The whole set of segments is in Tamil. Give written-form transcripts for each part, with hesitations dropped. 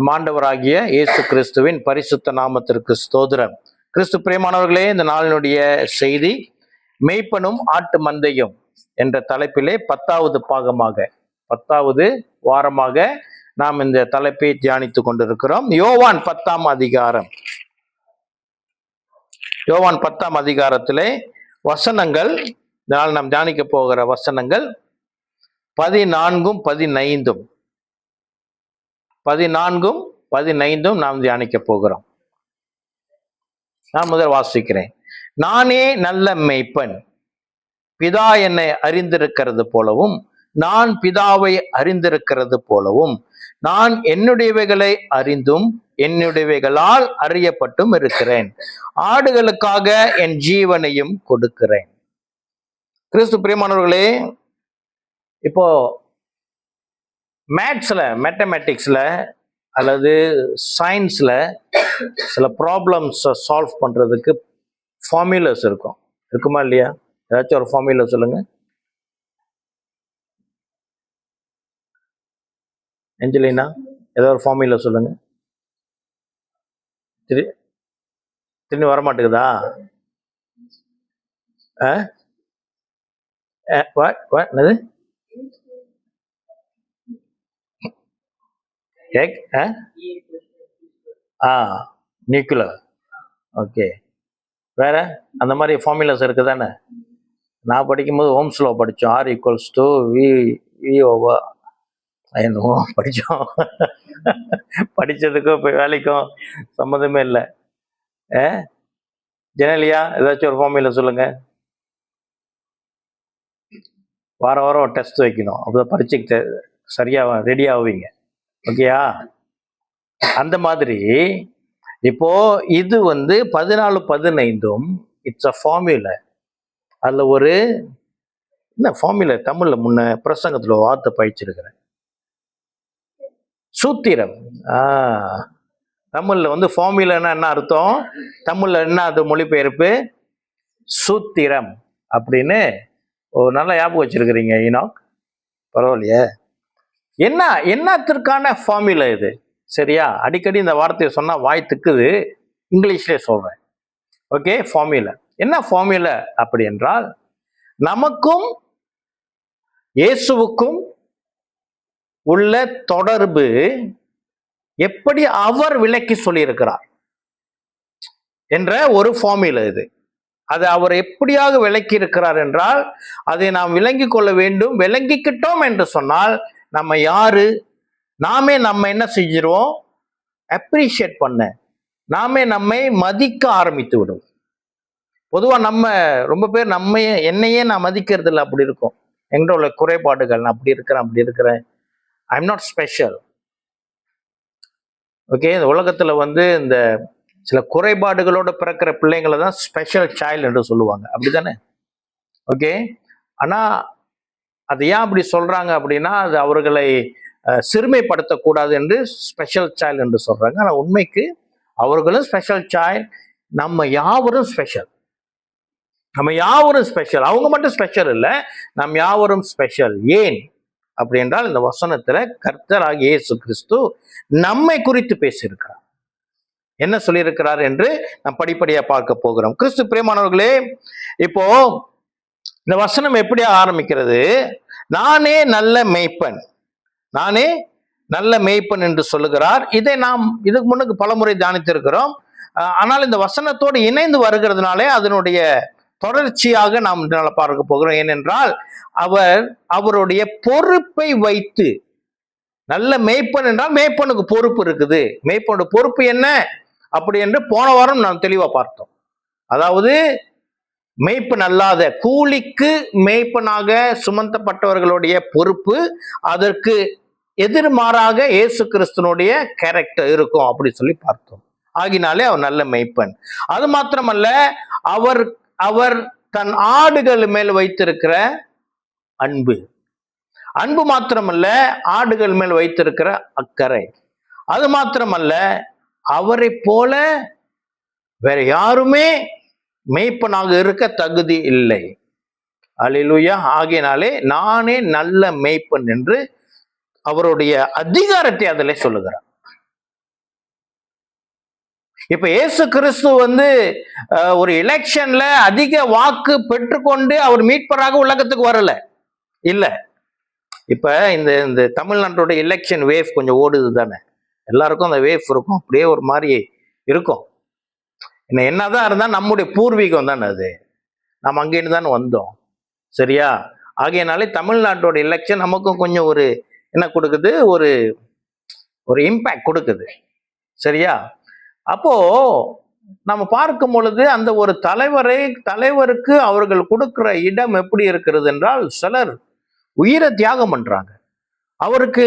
நம் ஆண்டவராகிய இயேசு கிறிஸ்துவின் பரிசுத்த நாமத்திற்கு ஸ்தோத்திரம். கிறிஸ்து பிரியமானவர்களே, இந்த நாளினுடைய செய்தி மெய்ப்பனும் ஆட்டு மந்தையும் என்ற தலைப்பிலே 10வது பாகமாக 10வது வாரமாக நாம் இந்த தலைப்பை தியானித்துக் கொண்டிருக்கிறோம். யோவான் 10ஆம் அதிகாரம். யோவான் 10ஆம் அதிகாரத்திலே வசனங்கள், இதனால் நாம் தியானிக்க போகிற வசனங்கள் 14ம் 15ம் 14ம் 15ம் நாம் தியானிக்க போகிறோம். நான் முதல் வாசிக்கிறேன். நானே நல்ல மேய்ப்பன், பிதா என்னை அறிந்திருக்கிறது போலவும் நான் பிதாவை அறிந்திருக்கிறது போலவும் நான் என்னுடையவைகளை அறிந்தும் என்னுடையவைகளால் அறியப்பட்டும் இருக்கிறேன். ஆடுகளுக்காக என் ஜீவனையும் கொடுக்கிறேன். கிறிஸ்து பிரியமானவர்களே, இப்போ மேத்தமேட்டிக்ஸ்ல அல்லது சயின்ஸ்ல சில ப்ராப்ளம்ஸை சால்வ் பண்றதுக்கு ஃபார்முலாஸ் இருக்குமா இல்லையா? ஏதாச்சும் ஒரு ஃபார்முலா சொல்லுங்க. ஏஞ்சலினா, ஏதோ ஒரு ஃபார்முலா சொல்லுங்க. திரும்பி வரமாட்டேங்குதா? என்னது? நியூக்ளியர். ஓகே, வேற அந்த மாதிரி ஃபார்முலாஸ் இருக்குதானே? நான் படிக்கும்போது ஓம்ஸ் லா படித்தோம். R=V/V/என்னவோ படித்தோம். படித்ததுக்கும் இப்போ வேலைக்கும் சம்மந்தமே இல்லை. ஜெனலியா, ஏதாச்சும் ஒரு ஃபார்முலா சொல்லுங்க. வாரம் வாரம் ஒரு டெஸ்ட் வைக்கணும், அப்போ பரீட்சைக்கு சரியா ரெடி ஆவீங்க. ஓகேயா? அந்த மாதிரி இப்போ இது 14-15ம் இட்ஸ் அ ஃபார்முலா. அதுல ஒரு என்ன ஃபார்முலா தமிழ்ல முன்ன பிரசங்கத்துல வார்த்தை பயிற்சிருக்கிறேன், சூத்திரம். தமிழ்ல ஃபார்முலான்னா என்ன அர்த்தம்? தமிழ்ல என்ன அது மொழிபெயர்ப்பு? சூத்திரம் அப்படின்னு ஒரு நல்ல ஞாபகம் வச்சிருக்கிறீங்க ஈனாக், பரவாயில்லையே. என்னத்திற்கான ஃபார்முலா இது? சரியா? அடிக்கடி இந்த வார்த்தையை சொன்னா வாய் திக்குது, இங்கிலீஷ்லேயே சொல்றேன். Okay, formula. என்ன ஃபார்முலா அப்படி என்றால், நமக்கும் இயேசுவுக்கும் உள்ள தொடர்பு எப்படி அவர் விளக்கி சொல்லியிருக்கிறார் என்ற ஒரு ஃபார்முலா இது. அது அவர் எப்படியாக விளக்கி இருக்கிறார் என்றால் அதை நாம் விளங்கி கொள்ள வேண்டும். விளங்கிக்கிட்டோம் என்று சொன்னால் நம்ம யாரு, நாமே நம்ம என்ன செஞ்சிருவோம்? அப்ரிஷியேட் பண்ண, நாமே நம்மை மதிக்க ஆரம்பித்து விடும். பொதுவாக நம்ம ரொம்ப பேர் என்னையே நான் மதிக்கிறது இல்லை, அப்படி இருக்கும். எங்கிட்ட உள்ள குறைபாடுகள், நான் அப்படி இருக்கிறேன், I am not special. Okay, இந்த உலகத்துல இந்த சில குறைபாடுகளோட பிறக்கிற பிள்ளைங்களை தான் ஸ்பெஷல் சைல்டு என்று சொல்லுவாங்க, அப்படித்தானே? ஓகே, ஆனா அது ஏன் அப்படி சொல்றாங்க அப்படின்னா, அது அவர்களை சிறுமைப்படுத்தக்கூடாது என்று ஸ்பெஷல் சைல்டு என்று சொல்றாங்க. ஆனா உண்மைக்கு அவர்களும் ஸ்பெஷல் சைல்டு, நம்ம யாவரும் ஸ்பெஷல். அவங்க மட்டும் ஸ்பெஷல் இல்லை, நம் யாவரும் ஸ்பெஷல். ஏன் அப்படி என்றால், இந்த வசனத்துல கர்த்தராகிய இயேசு கிறிஸ்து நம்மை குறித்து பேசியிருக்கிறார். என்ன சொல்லியிருக்கிறார் என்று நாம் படிப்படியா பார்க்க போகிறோம். கிறிஸ்து பிரியமானவர்களே, இப்போ இந்த வசனம் எப்படி ஆரம்பிக்கிறது? நானே நல்ல மேய்ப்பன் என்று சொல்லுகிறார். இதை நாம் இதுக்கு முன்னுக்கு பலமுறை தியானித்திருக்கிறோம். ஆனால் இந்த வசனத்தோடு இணைந்து வருகிறதுனாலே அதனுடைய தொடர்ச்சியாக நாம் பார்க்க போகிறோம். ஏனென்றால் அவருடைய பொறுப்பை வைத்து, நல்ல மேய்ப்பன் என்றால் மேய்ப்பனுக்கு பொறுப்பு இருக்குது. மேய்ப்பனோட பொறுப்பு என்ன அப்படி என்று போன வாரம் நாம் தெளிவா பார்த்தோம். அதாவது மேய்ப்பன் அல்லாத கூலிக்கு மேய்ப்பனாக சுமந்தப்பட்டவர்களுடைய பொறுப்பு, அதற்கு எதிர்மாறாக இயேசு கிறிஸ்துனுடைய கேரக்டர் இருக்கும் அப்படி சொல்லி பார்த்தோம். ஆகினாலே அவர் நல்ல மேய்ப்பன். அது மாத்திரமல்ல, அவர் தன் ஆடுகள் மேல் வைத்திருக்கிற அன்பு மாத்திரமல்ல, ஆடுகள் மேல் வைத்திருக்கிற அக்கறை. அது மாத்திரமல்ல, அவரை போல வேற யாருமே மேய்ப்பனாக இருக்க தகுதி இல்லை. அல்லேலூயா. ஆகையினாலே நானே நல்ல மேய்ப்பன் என்று அவருடைய அதிகாரத்தை அதிலே சொல்லுகிறார். இப்ப இயேசு கிறிஸ்து ஒரு எலெக்ஷன்ல அதிக வாக்கு பெற்றுக்கொண்டு அவர் மீட்பராக உலகத்துக்கு வரல. இல்ல, இப்ப இந்த இந்த தமிழ்நாட்டோட எலெக்ஷன் வேவ் கொஞ்சம் ஓடுது தானே, எல்லாருக்கும் அந்த வேவ் இருக்கும், அப்படியே ஒரு மாதிரி இருக்கும். என்னதான் இருந்தா நம்முடைய பூர்வீகம் தானே அது, நம்ம அங்கேருந்து தானே வந்தோம். சரியா? ஆகையனாலே தமிழ்நாட்டோட எலெக்ஷன் நமக்கும் கொஞ்சம் ஒரு என்ன கொடுக்குது, ஒரு ஒரு இம்பேக்ட் கொடுக்குது. சரியா? அப்போ நம்ம பார்க்கும் பொழுது அந்த ஒரு தலைவருக்கு அவர்கள் கொடுக்கிற இடம் எப்படி இருக்கிறது என்றால், சிலர் உயிரை தியாகம் பண்றாங்க. அவருக்கு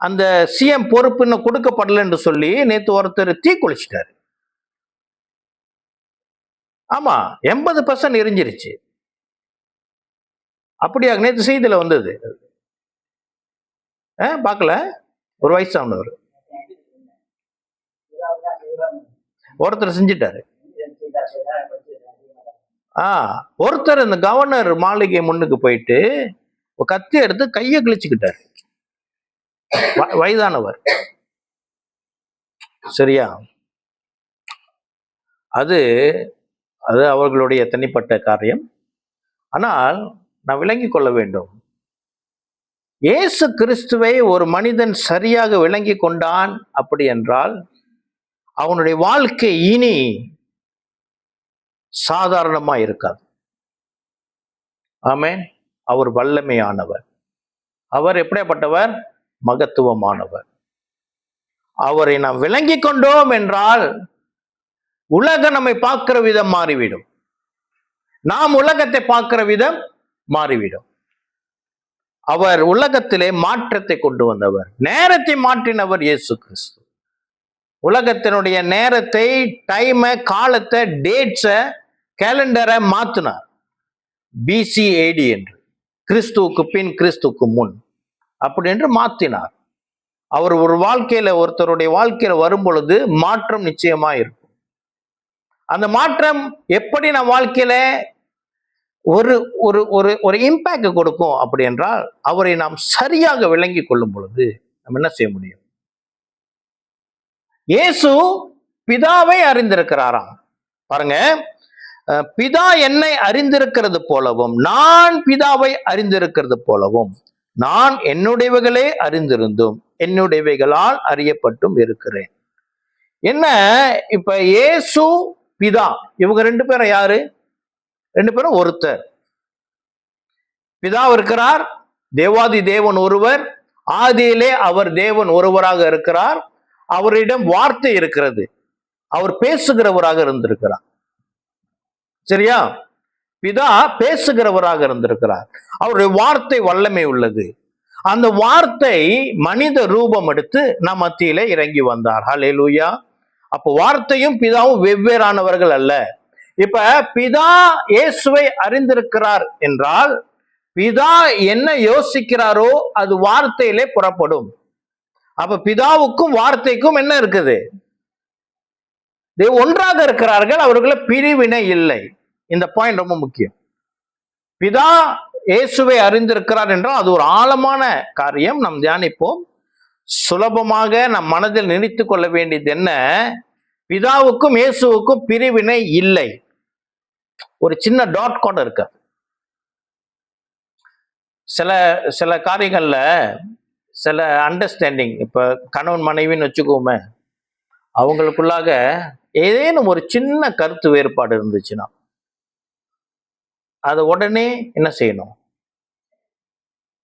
அந்த சிஎம் பொறுப்பு இன்னும் கொடுக்கப்படல என்று சொல்லி நேற்று ஒருத்தர் தீக்குளிச்சிட்டாரு. ஆமா, 80% எரிஞ்சிருச்சு. அப்படியா? நேற்று செய்தியில வந்தது, பார்க்கல. ஒரு வயசானவர் ஒருத்தர் செஞ்சிட்டாரு. ஒருத்தர் இந்த கவர்னர் மாளிகை முன்னுக்கு போயிட்டு கத்தி எடுத்து கையை கிழிச்சுக்கிட்டாரு, வயதானவர். சரியா? அது அது அவர்களுடைய தனிப்பட்ட காரியம். ஆனால் நான் விளங்கிக் கொள்ள வேண்டும், இயேசு கிறிஸ்துவை ஒரு மனிதன் சரியாக விளங்கி கொண்டான் அப்படி என்றால் அவனுடைய வாழ்க்கை இனி சாதாரணமா இருக்காது. ஆமென். அவர் வல்லமையானவர். அவர் எப்படிப்பட்டவர்? மகத்துவமானவர். அவரை நாம் விளங்கி கொண்டோம் என்றால் உலகம் நம்மை பார்க்கிற விதம் மாறிவிடும், நாம் உலகத்தை பார்க்கிற விதம் மாறிவிடும். அவர் உலகத்திலே மாற்றத்தை கொண்டு வந்தவர், நேரத்தை மாற்றினவர் இயேசு கிறிஸ்து. உலகத்தினுடைய நேரத்தை, டைமை, காலத்தை, டேட்ஸை, கேலண்டரை மாத்தினார். BC-AD என்று, கிறிஸ்துவுக்கு பின் கிறிஸ்துவுக்கு முன் அப்படி என்று மாத்தினார். அவர் ஒரு வாழ்க்கையில, ஒருத்தருடைய வாழ்க்கையில வரும் பொழுது மாற்றம் நிச்சயமா இருக்கும். அந்த மாற்றம் எப்படி நம் வாழ்க்கையில ஒரு ஒரு ஒரு ஒரு இம்பாக்ட் கொடுக்கும் அப்படி என்றால், அவரை நாம் சரியாக விளங்கி கொள்ளும் பொழுது நம்ம என்ன செய்ய முடியும்? இயேசு பிதாவை அறிந்திருக்கிறாராம். பாருங்க, பிதா என்னை அறிந்திருக்கிறது போலவும் நான் பிதாவை அறிந்திருக்கிறது போலவும் நான் என்னுடையவைகளே அறிந்திருந்தும் என்னுடையவைகளால் அறியப்பட்டும் இருக்கிறேன். என்ன, இப்ப இயேசு பிதா, இவங்க ரெண்டு பேரும் யாரு? ரெண்டு பேரும் ஒருத்தர். பிதா இருக்கிறார், தேவாதி தேவன் ஒருவர், ஆதியிலே அவர் தேவன் ஒருவராக இருக்கிறார். அவரிடம் வார்த்தை இருக்கிறது, அவர் பேசுகிறவராக இருந்திருக்கிறார். சரியா? பிதா பேசுகிறவராக இருந்திருக்கிறார், அவருடைய வார்த்தை வல்லமை உள்ளது. அந்த வார்த்தை மனித ரூபம் எடுத்து நம் மத்தியிலே இறங்கி வந்தார். ஹல்லேலூயா. அப்போ வார்த்தையும் பிதாவும் வெவ்வேறானவர்கள் அல்ல. இப்ப பிதா இயேசுவை அறிந்திருக்கிறார் என்றால், பிதா என்ன யோசிக்கிறாரோ அது வார்த்தையிலே புறப்படும். அப்ப பிதாவுக்கும் வார்த்தைக்கும் என்ன இருக்குது? ஒன்றாக இருக்கிறார்கள், அவர்கள பிரிவினை இல்லை. இந்த பாயிண்ட் ரொம்ப முக்கியம். பிதா இயேசுவை அறிந்திருக்கிறார் என்றால் அது ஒரு ஆழமான காரியம். நாம் தியானிப்போம். சுலபமாக நம் மனதில் நினைத்துக் கொள்ள வேண்டியது என்ன? பிதாவுக்கும் இயேசுவுக்கும் பிரிவினை இல்லை. ஒரு சின்ன டாட் கூட இருக்கு. சில சில காரியங்கள்ல சில அண்டர்ஸ்டாண்டிங், இப்ப கணவன் மனைவின்னு வச்சுக்கோமே, அவங்களுக்குள்ளாக ஏதேனும் ஒரு சின்ன கருத்து வேறுபாடு இருந்துச்சுன்னா அதை உடனே என்ன செய்யணும்?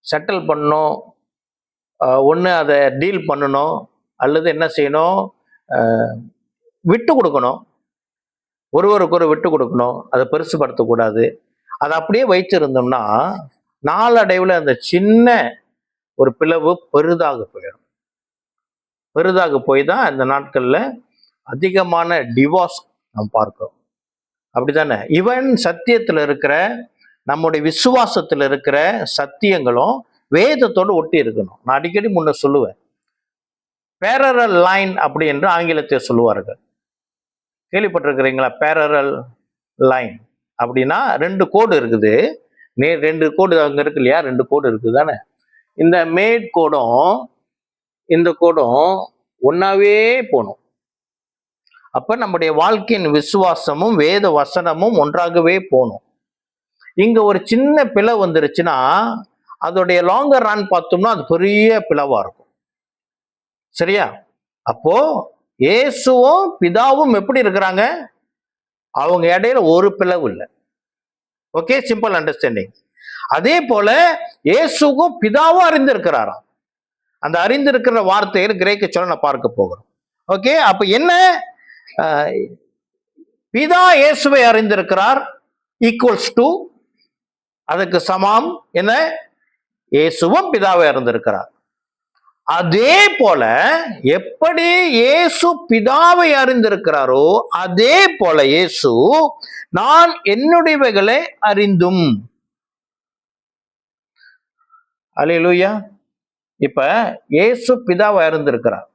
செட்டில் பண்ணணும். ஒன்று அதை டீல் பண்ணணும், அல்லது என்ன செய்யணும்? விட்டு கொடுக்கணும். ஒருவருக்கு ஒரு விட்டு கொடுக்கணும், அதை பெருசுபடுத்தக்கூடாது. அதை அப்படியே வைத்திருந்தோம்னா நாளடைவில் அந்த சின்ன ஒரு பிளவு பெரிதாக போயிடும். பெரிதாக போய் தான் இந்த நாட்களில் அதிகமான டிவோர்ஸ் நாம் பார்க்கிறோம். அப்படித்தானே? ஈவன் சத்தியத்தில் இருக்கிற, நம்முடைய விசுவாசத்தில் இருக்கிற சத்தியங்களும் வேதத்தோடு ஒட்டி இருக்கணும். நான் அடிக்கடி முன்ன சொல்லுவேன், பேரரல் லைன் அப்படி என்று ஆங்கிலத்தை சொல்லுவார்கள். கேள்விப்பட்டிருக்கிறீங்களா? பேரரல் லைன் அப்படின்னா ரெண்டு கோடு இருக்குது. ரெண்டு கோடு அங்கே இருக்கு இல்லையா? ரெண்டு கோடு இருக்குது தானே? இந்த மேட் கோடும் இந்த கோடும் ஒன்னாவே போகணும். அப்ப நம்முடைய வாழ்க்கையின் விசுவாசமும் வேத வசனமும் ஒன்றாகவே போகணும். இங்க ஒரு சின்ன பிளவு வந்துருச்சுன்னா அதோடைய லாங்கர் ரன் பார்த்தோம்னா அது பெரிய பிளவா இருக்கும். சரியா? அப்போ இயேசுவும் பிதாவும் எப்படி இருக்கிறாங்க? அவங்க இடையில ஒரு பிளவு இல்லை. Okay, simple understanding. அதே போல இயேசுவும் பிதாவும் அறிந்திருக்கிறாராம். அந்த அறிந்திருக்கிற வார்த்தையில் கிரேக்க சொல்ல நான் பார்க்க போகிறோம். ஓகே, அப்ப என்ன? பிதா இயேசுவை அறிந்திருக்கிறார் ஈக்குவல்ஸ் டு, அதுக்கு சமம் என்ன? இயேசுவும் பிதாவை அறிந்திருக்கிறார். அதே போல எப்படி இயேசு பிதாவை அறிந்திருக்கிறாரோ அதே போல இயேசு நான் என்னுடையவைகளை அறிந்தும். அல்லேலூயா. இப்ப இயேசு பிதாவை அறிந்திருக்கிறார்.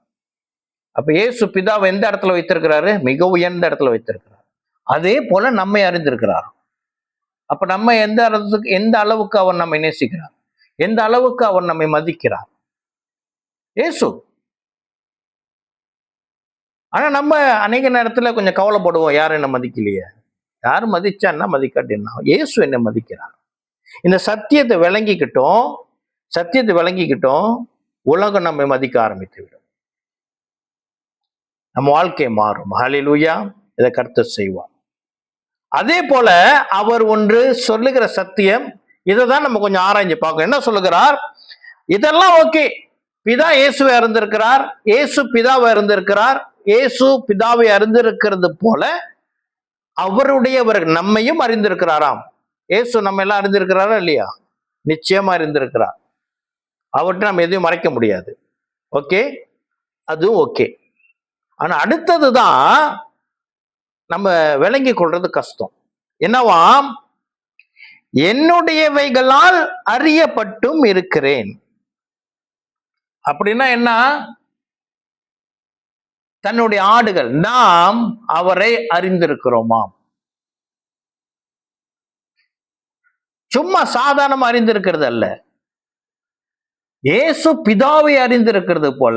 அப்ப இயேசு பிதாவை எந்த இடத்துல வைத்திருக்கிறாரு? மிக உயர்ந்த இடத்துல வைத்திருக்கிறார். அதே போல நம்மை அறிந்திருக்கிறார். அப்ப நம்ம எந்த அளவுக்கு அவர் நம்மை நேசிக்கிறார், எந்த அளவுக்கு அவர் நம்மை மதிக்கிறார்? இயேசு. ஆனா நம்ம அநேக நேரத்துல கொஞ்சம் கவலைப்படுவோம், யாரும் என்ன மதிக்கலையே, யாரும் மதிச்சா என்ன மதிக்காட்டினா, இயேசு என்ன மதிக்கிறார். இந்த சத்தியத்தை விளங்கிக்கிட்டோம் உலகம் நம்மை மதிக்க ஆரம்பித்து விடும். நம்ம வாழ்க்கை மாறும். ஹல்லேலூயா. இதை கர்த்தர் செய்வார். அதே போல அவர் ஒன்று சொல்லுகிற சத்தியம், இதை தான் நம்ம கொஞ்சம் ஆராய்ஞ்சு பார்க்கணும். என்ன சொல்லுகிறார்? இதெல்லாம் ஓகே, பிதா இயேசுவை அறிந்திருக்கிறார், இயேசு பிதாவை அறிந்திருக்கிறார், இயேசு பிதாவை அறிந்திருக்கிறது போல அவருடையவர்கள் நம்மையும் அறிந்திருக்கிறாராம். இயேசு நம்ம எல்லாம் அறிந்திருக்கிறாரா இல்லையா? நிச்சயமா அறிந்திருக்கிறார். அவர்கிட்ட நம்ம எதையும் மறைக்க முடியாது. ஓகே, அதுவும் ஓகே. ஆனா அடுத்ததுதான் நம்ம விளங்கி கொள்றது கஷ்டம். என்னவாம்? என்னுடையவைகளால் அறியப்பட்டும் இருக்கிறேன். அப்படின்னா என்ன? தன்னுடைய ஆடுகள், நாம் அவரை அறிந்திருக்கிறோமாம். சும்மா சாதாரணமா அறிந்திருக்கிறது அல்ல. இயேசு பிதாவை அறிந்திருக்கிறது போல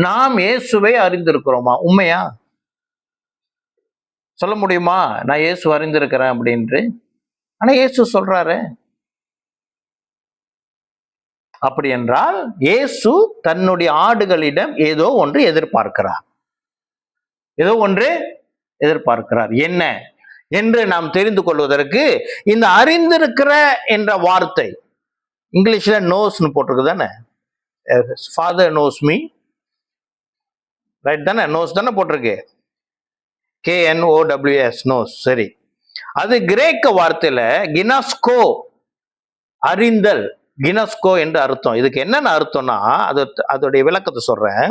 நாம் இயேசுவை அறிந்திருக்கிறோமா? உண்மையா சொல்ல முடியுமா நான் இயேசு அறிந்திருக்கிறேன் அப்படின்று? ஆனா இயேசு சொல்றாரு. அப்படி என்றால் இயேசு தன்னுடைய ஆடுகளிடம் ஏதோ ஒன்று எதிர்பார்க்கிறார். என்ன என்று நாம் தெரிந்து கொள்வதற்கு இந்த அறிந்திருக்கிற என்ற வார்த்தை இங்கிலீஷ்ல நோஸ்னு போட்டிருக்கு தானே. ஃபாதர் நோஸ் மீ, ரைட் தானே? நோஸ் தானே போட்டிருக்கு. KNOWS, knows. சரி, அது கிரேக்க வார்த்தையில கினாஸ்கோ, அறிந்தல், கினாஸ்கோ என்று அர்த்தம். இதுக்கு என்னென்ன அர்த்தம்னா அதோடைய விளக்கத்தை சொல்றேன்.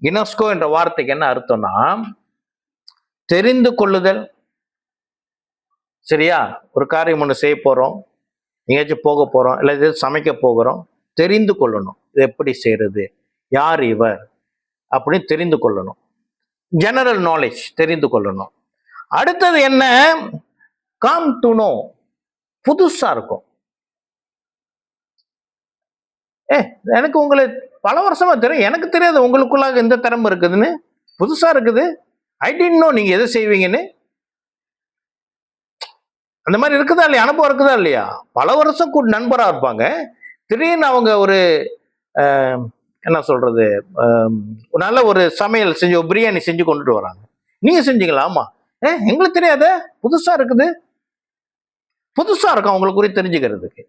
கினாஸ்கோ என்ற வார்த்தைக்கு என்ன அர்த்தம்னா தெரிந்து கொள்ளுதல். சரியா? ஒரு காரியம் ஒன்று செய்ய போறோம், எங்கேயாச்சும் போக போறோம், இல்லை இது சமைக்க போகிறோம், தெரிந்து கொள்ளணும். இது எப்படி செய்யறது, யார் இவர் அப்படின்னு தெரிந்து கொள்ளணும். ஜெனரல் நாலேஜ் தெரிந்து கொள்ளணும். அடுத்தது என்ன? கம் டு நோ, புதுசா இருக்கும். எனக்கு உங்களை பல வருஷமா தெரியும், எனக்கு தெரியாது உங்களுக்குள்ளாக எந்த திறமை இருக்குதுன்னு. புதுசா இருக்குது. ஐ டிடன்ட் நோ நீங்க எதை செய்வீங்கன்னு. அந்த மாதிரி இருக்குதா இல்லையா? அனுபவம் இருக்குதா இல்லையா? பல வருஷம் கூட நண்பரா இருப்பாங்க, திடீர்னு அவங்க ஒரு என்ன சொல்றது, நல்ல ஒரு சமையல் செஞ்சு பிரியாணி செஞ்சு கொண்டுட்டு வராங்க. நீங்க செஞ்சீங்களா? ஆமா. எங்களுக்கு தெரியாத, புதுசா இருக்குது. புதுசா இருக்கும் அவங்களுக்கு குறித்து தெரிஞ்சுக்கிறதுக்கு.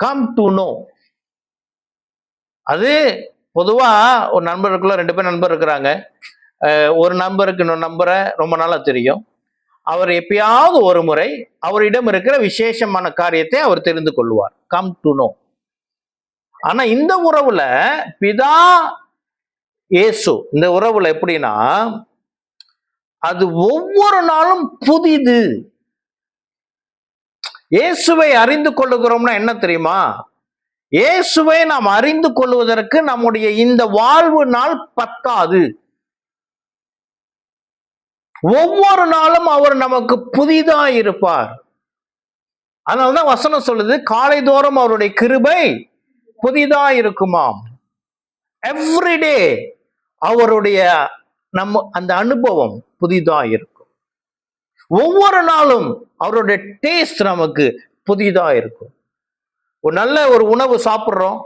Come to no. அது பொதுவா ஒரு நண்பருக்குள்ள 2 பேர் நண்பர் இருக்கிறாங்க. ஒரு நண்பருக்கு இன்னொரு நண்பரை ரொம்ப நாளா தெரியும். அவர் எப்பயாவது ஒரு முறை அவரிடம் இருக்கிற விசேஷமான காரியத்தை அவர் தெரிந்து கொள்வார். Come to no. ஆனா இந்த உறவுல பிதா இயேசு, இந்த உறவுல எப்படின்னா அது ஒவ்வொரு நாளும் புதிது. இயேசுவை அறிந்து கொள்ளுகிறோம்னா என்ன தெரியுமா? இயேசுவை நாம் அறிந்து கொள்வதற்கு நம்முடைய இந்த வாழ்வு நாள் பத்தாது. ஒவ்வொரு நாளும் அவர் நமக்கு புதிதா இருப்பார். அதனாலதான் வசனம் சொல்லுது, காலைதோறும் அவருடைய கிருபை புதிதா இருக்குமாம். எவ்ரிடே அவருடைய நம்ம அந்த அனுபவம் புதிதா இருக்கும். ஒவ்வொரு நாளும் அவருடைய டேஸ்ட் நமக்கு புதிதா இருக்கும். ஒரு நல்ல ஒரு உணவு சாப்பிட்றோம்,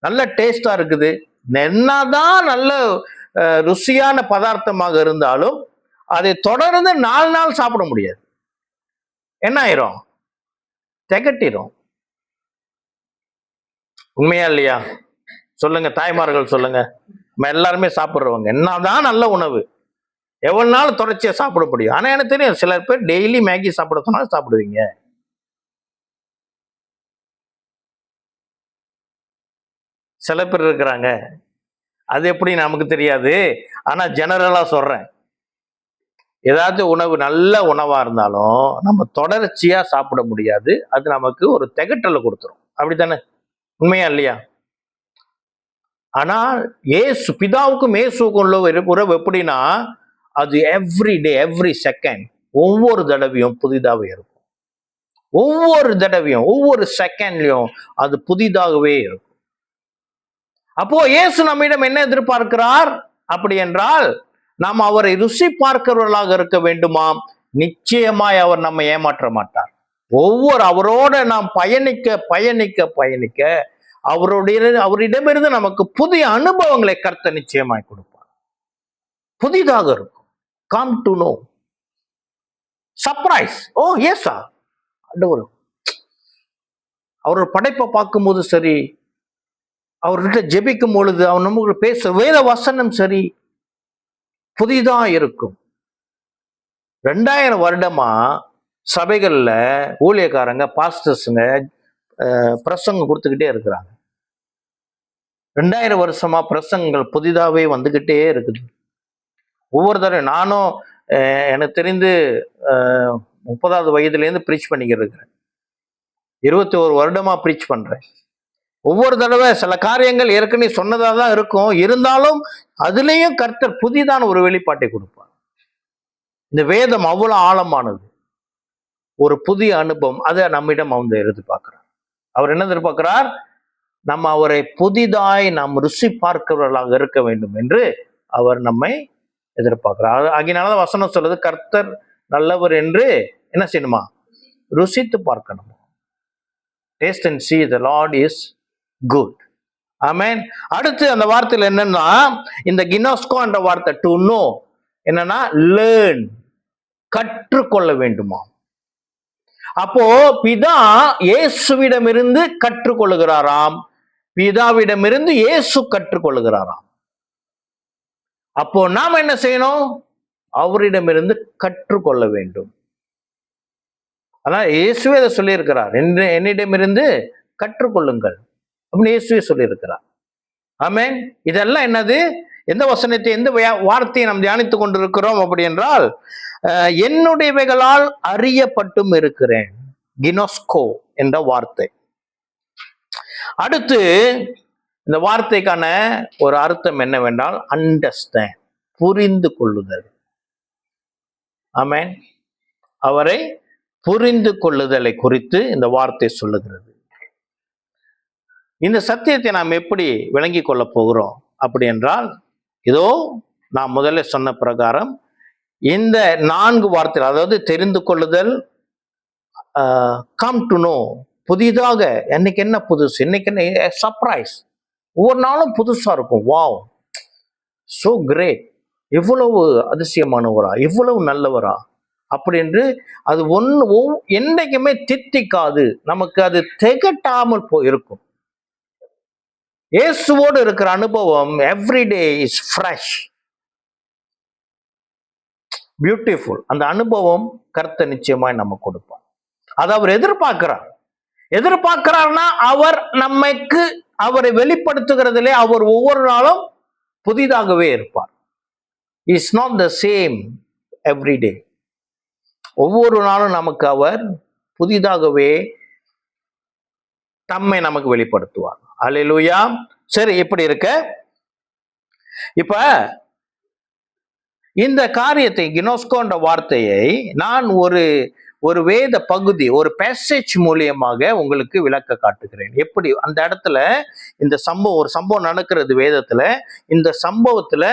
நல்ல டேஸ்டா இருக்குது. என்னதான் நல்ல ருசியான பதார்த்தமாக இருந்தாலும் அதை தொடர்ந்து 4 நாள் சாப்பிட முடியாது. என்ன ஆயிரும்? திகட்டிரும். உண்மையா இல்லையா? சொல்லுங்க தாய்மார்கள், சொல்லுங்க. நம்ம எல்லாருமே சாப்பிடுறவங்க, என்னதான் நல்ல உணவு எவ்வளவு நாள் தொடர்ச்சியா சாப்பிட முடியும்? ஆனா எனக்கு தெரியும், சில பேர் டெய்லி மேகி சாப்பிட சொன்னாலும் சாப்பிடுவீங்க. சில பேர் இருக்கிறாங்க, அது எப்படி நமக்கு தெரியாது. ஆனா ஜெனரலா சொல்றேன், ஏதாவது உணவு நல்ல உணவா இருந்தாலும் நம்ம தொடர்ச்சியா சாப்பிட முடியாது. அது நமக்கு ஒரு திகட்டலை கொடுத்துரும். அப்படித்தானே? உண்மையா இல்லையா? ஆனால் ஏசு, பிதாவுக்கும் இயேசுக்கும் உள்ள உறவு எப்படின்னா, அது எவ்ரி டே, எவ்ரி செகண்ட், ஒவ்வொரு தடவையும் புதிதாகவே இருக்கும். ஒவ்வொரு தடவையும், ஒவ்வொரு செகண்ட்லயும் அது புதிதாகவே இருக்கும். அப்போ இயேசு நம்மிடம் என்ன எதிர்பார்க்கிறார் அப்படி என்றால், நாம் அவரை ருசி பார்க்கிறவர்களாக இருக்க வேண்டுமாம். நிச்சயமாய் அவர் நம்மை ஏமாற்ற மாட்டார். அவரோட நாம் பயணிக்க பயணிக்க பயணிக்க அவரிடமிருந்து நமக்கு புதிய அனுபவங்களை கர்த்தர் நிச்சயமாய் கொடுப்பார். புதிதாக இருக்கும். Come to know, surprise. ஓ ஏசா, அவரோட படைப்பை பார்க்கும்போது சரி, அவர்கிட்ட ஜெபிக்கும் பொழுது அவர் நமக்கு பேச வேத வசனம் சரி, புதிதா இருக்கும். 2000 வருடமா சபைகள்ல ஊழியக்காரங்க, பாஸ்டர்ஸுங்க பிரசங்கம் கொடுத்துக்கிட்டே இருக்கிறாங்க. 2000 வருஷமா பிரசங்கங்கள் புதிதாவே வந்துகிட்டே இருக்குது. ஒவ்வொரு தடவை நானும் எனக்கு தெரிந்து 30வது வயதுலேருந்து ப்ரீச் பண்ணிக்கிட்டு இருக்கிறேன். 21 வருடமா ப்ரீச் பண்றேன். ஒவ்வொரு தடவை சில காரியங்கள் ஏற்கனவே சொன்னதா தான் இருக்கும், இருந்தாலும் அதுலேயும் கர்த்தர் புதிதான ஒரு வெளிப்பாட்டை கொடுப்பார். இந்த வேதம் அவ்வளவு ஆழமானது. ஒரு புதிய அனுபவம் அதை நம்மிடம் அவங்க எதிர்பார்க்கிறார். அவர் என்ன எதிர்பார்க்கிறார்? நம்ம அவரை புதிதாய் நாம் ருசி பார்க்கிறவர்களாக இருக்க வேண்டும் என்று அவர் நம்மை எதிர்பார்க்கிறார். ஆகினால வசனம் சொல்றது, கர்த்தர் நல்லவர் என்று என்ன செய்யணுமா? ருசித்து பார்க்கணும். Taste and see the Lord is good. ஆமென். அடுத்து அந்த வார்த்தையில் என்னன்னா, இந்த கினோஸ்கோ என்ற வார்த்தை, டு நோ, என்னன்னா லேர்ன், கற்றுக்கொள்ள வேண்டுமா. அப்போ பிதா இயேசுவிடமிருந்து கற்றுக்கொள்ளுகிறாராம், பிதாவிடமிருந்து இயேசு கற்றுக்கொள்ளுகிறாராம். அப்போ நாம் என்ன செய்யணும்? அவரிடமிருந்து கற்றுக்கொள்ள வேண்டும். ஆனால் இயேசுவே அதை சொல்லியிருக்கிறார், என்னிடமிருந்து கற்றுக்கொள்ளுங்கள் அப்படின்னு இயேசுவே சொல்லியிருக்கிறார். ஆமென். இதெல்லாம் என்னது? எந்த வசனத்தை, எந்த வார்த்தையை நாம் தியானித்துக் கொண்டிருக்கிறோம் அப்படி என்றால், என்னுடையவைகளால் அறியப்பட்டும் இருக்கிறேன், கினோஸ்கோ என்ற வார்த்தை. அடுத்து இந்த வார்த்தைக்கான ஒரு அர்த்தம் என்னவென்றால், அண்டர்ஸ்டாண்ட், புரிந்து கொள்ளுதல். ஆமென். அவரை புரிந்து கொள்ளுதலை குறித்து இந்த வார்த்தை சொல்லுகிறது. இந்த சத்தியத்தை நாம் எப்படி விளங்கி கொள்ள போகிறோம் அப்படி என்றால், இதோ நான் முதல்ல சொன்ன பிரகாரம் இந்த 4 வார்த்தைகள், அதாவது தெரிந்து கொள்ளுதல், கம் டு நோ, புதிதாக, என்னைக்கு என்ன புதுசு, இன்னைக்கு என்ன சர்ப்ரைஸ், ஒவ்வொரு நாளும் புதுசா இருக்கும். வாவ், சோ கிரேட், எவ்வளவு அதிசயமானவரா, எவ்வளவு நல்லவரா அப்படி என்று அது என்றைக்குமே தித்திக்காது, நமக்கு அது திகட்டாமல் இருக்கும். இயேசுவோடு இருக்கிற அனுபவம் எவ்ரிடே இஸ் ஃப்ரெஷ், பியூட்டிஃபுல். அந்த அனுபவம் கர்த்தர் நிச்சயமாய் நம்ம கொடுப்பார். அதை அவர் எதிர்பார்க்கிறார்னா அவர் நமக்கு அவரை வெளிப்படுத்துகிறதிலே அவர் ஒவ்வொரு நாளும் புதிதாகவே இருப்பார். Is not the same everyday. ஒவ்வொரு நாளும் நமக்கு அவர் புதிதாகவே தம்மை நமக்கு வெளிப்படுத்துவார். அல்லேலூயா. சரி, இப்படி இருக்க இப்ப இந்த காரியத்தை, கினோஸ்கோன்ற வார்த்தையை நான் ஒரு வேத பகுதி, ஒரு பேசேஜ் மூலியமாக உங்களுக்கு விளக்க காட்டுகிறேன். எப்படி அந்த இடத்துல இந்த சம்பவம், ஒரு சம்பவம் நடக்கிறது வேதத்துல. இந்த சம்பவத்துல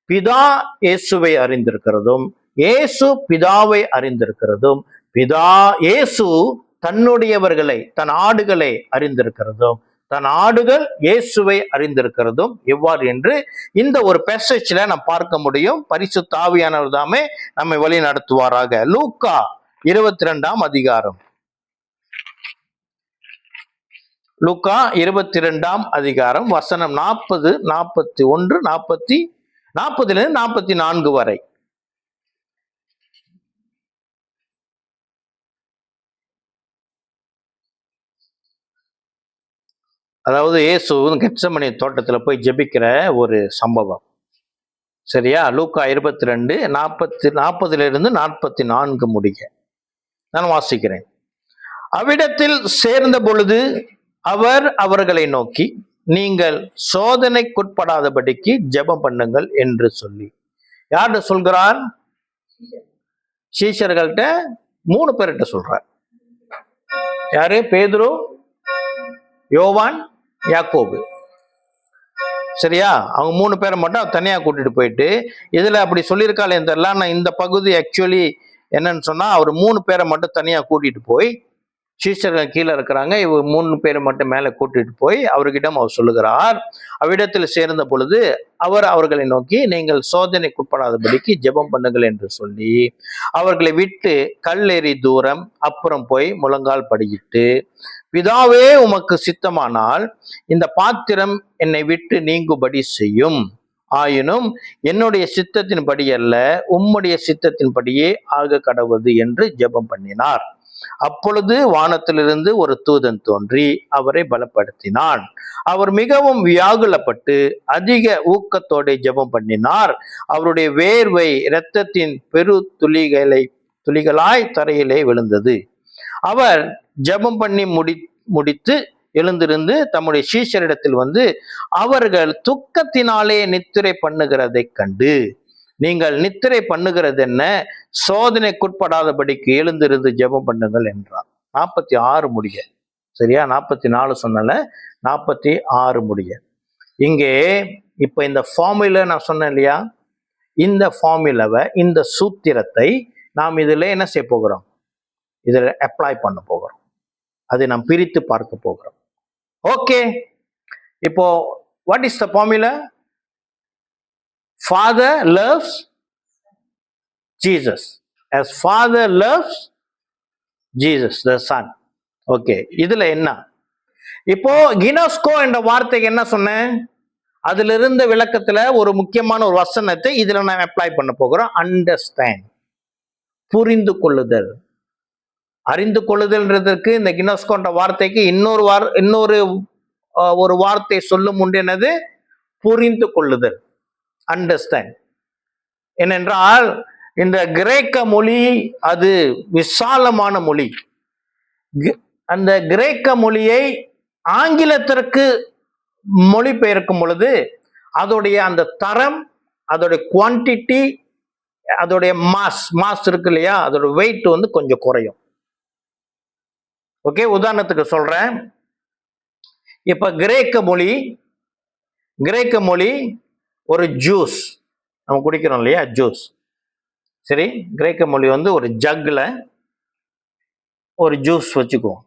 பிதா இயேசுவை அறிந்திருக்கிறதும் இயேசு பிதாவை அறிந்திருக்கிறதும் இயேசு தன்னுடையவர்களை, தன் ஆடுகளை அறிந்திருக்கிறதும் தன் ஆடுகள் இயேசுவை அறிந்திருக்கிறதும் எவ்வாறு என்று இந்த ஒரு பேசேஜ்ல நாம் பார்க்க முடியும். பரிசுத்த ஆவியானவர் தாமே நம்மை வழி நடத்துவாராக. லூக்கா 22ஆம் அதிகாரம். லூக்கா 22ஆம் அதிகாரம் வசனம் 40, 41, 40 44 வரை. அதாவது இயேசு கெத்செமனே தோட்டத்துல போய் ஜெபிக்கிற ஒரு சம்பவம். சரியா? லூக்கா 22 40 44 முடிய நான் வாசிக்கிறேன். அவ்விடத்தில் சேர்ந்த பொழுது அவர் அவர்களை நோக்கி, நீங்கள் சோதனைக்குட்படாதபடிக்கு ஜெபம் பண்ணுங்கள் என்று சொல்லி. யார்கிட்ட சொல்கிறார்? சீஷர்கள்ட்ட 3 பேர்கிட்ட சொல்றார். யாரு? பேதுரு, யோவான், யாக்கோபு. சரியா? அவங்க 3 பேரை மட்டும் தனியா கூட்டிட்டு போயிட்டு, இதுல அப்படி சொல்லியிருக்காள் தெரியல. நான் இந்த பகுதி ஆக்சுவலி என்னன்னு சொன்னா, அவர் 3 பேரை மட்டும் தனியா கூட்டிட்டு போய், சீஷர்கள் கீழே இருக்கிறாங்க, இவர் 3 பேரை மட்டும் மேல கூட்டிட்டு போய் அவர்கிட்ட அவர் சொல்லுகிறார். அவ்விடத்தில் சேர்ந்த பொழுது அவர் அவர்களை நோக்கி, நீங்கள் சோதனைக்குட்படாதபடிக்கு ஜெபம் பண்ணுங்கள் என்று சொல்லி அவர்களை விட்டு கல்லெறி தூரம் அப்புறம் போய் முழங்கால் படியிட்டு, பிதாவே உமக்கு சித்தமானால் இந்த பாத்திரம் என்னை விட்டு நீங்கும்படி செய்யும், ஆயினும் என்னுடைய சித்தத்தின்படி அல்ல உம்முடைய சித்தத்தின்படியே ஆக கடவுது என்று ஜெபம் பண்ணினார். அப்பொழுது வானத்திலிருந்து ஒரு தூதன் தோன்றி அவரை பலப்படுத்தினான். அவர் மிகவும் வியாகுலப்பட்டு அதிக ஊக்கத்தோடு ஜெபம் பண்ணினார். அவருடைய வேர்வை இரத்தத்தின் பெரு துளிகளாய் தரையிலே விழுந்தது. அவர் ஜெபம் பண்ணி முடித்து எழுந்திருந்து தம்முடைய சீஷரிடத்தில் வந்து, அவர்கள் துக்கத்தினாலே நித்திரை பண்ணுகிறதை கண்டு, நீங்கள் நித்திரை பண்ணுகிறது என்ன? சோதனைக்குட்படாதபடிக்கு எழுந்திருந்து ஜெபம் பண்ணுங்கள் என்றார். 46 முடிய. சரியா? 44 சொன்னல, 46 முடிய. இங்கே இப்ப இந்த ஃபார்முலா நான் சொன்னேன் இல்லையா, இந்த ஃபார்முலாவை, இந்த சூத்திரத்தை நாம் இதுல என்ன செய்ய போகிறோம்? இதில் அப்ளை பண்ண போகிறோம். அதை நாம் பிரித்து பார்க்க போகிறோம். ஓகே, இப்போ what is the formula? Father loves Jesus as Father loves Jesus the Son. Okay, இதுல என்ன? இப்போ கினோஸ்கோ என்ற வார்த்தைக்கு என்ன சொன்னேன்? அதுல இருந்த விளக்கத்துல ஒரு முக்கியமான ஒரு வசனத்தை இதுல நான் அப்ளை பண்ண போகிறோம். அண்டர்ஸ்டாண்ட், புரிந்து கொள்ளுதல். அறிந்து கொள்ளுதல்ன்றதற்கு இந்த கினோஸ்கோன்ற வார்த்தைக்கு இன்னொரு ஒரு வார்த்தை சொல்லும் உண்டு. என்னது? புரிந்து கொள்ளுதல், அண்டர்ஸ்டாண்ட். ஏனென்றால் இந்த கிரேக்க மொழி அது விசாலமான மொழி. அந்த கிரேக்க மொழியை ஆங்கிலத்திற்கு மொழிபெயர்க்கும் பொழுது அதோடைய அந்த தரம், அதோடைய குவான்டிட்டி, அதோடைய மாஸ் இருக்கு இல்லையா, அதோட வெயிட் வந்து கொஞ்சம் குறையும். ஓகே, உதாரணத்துக்கு சொல்றேன். இப்ப கிரேக்க மொழி ஒரு ஜூஸ் நம்ம குடிக்கிறோம் இல்லையா, ஜூஸ். சரி, கிரேக்க மொழி வந்து ஒரு ஜக்ல ஒரு ஜூஸ் வச்சுக்குவோம்.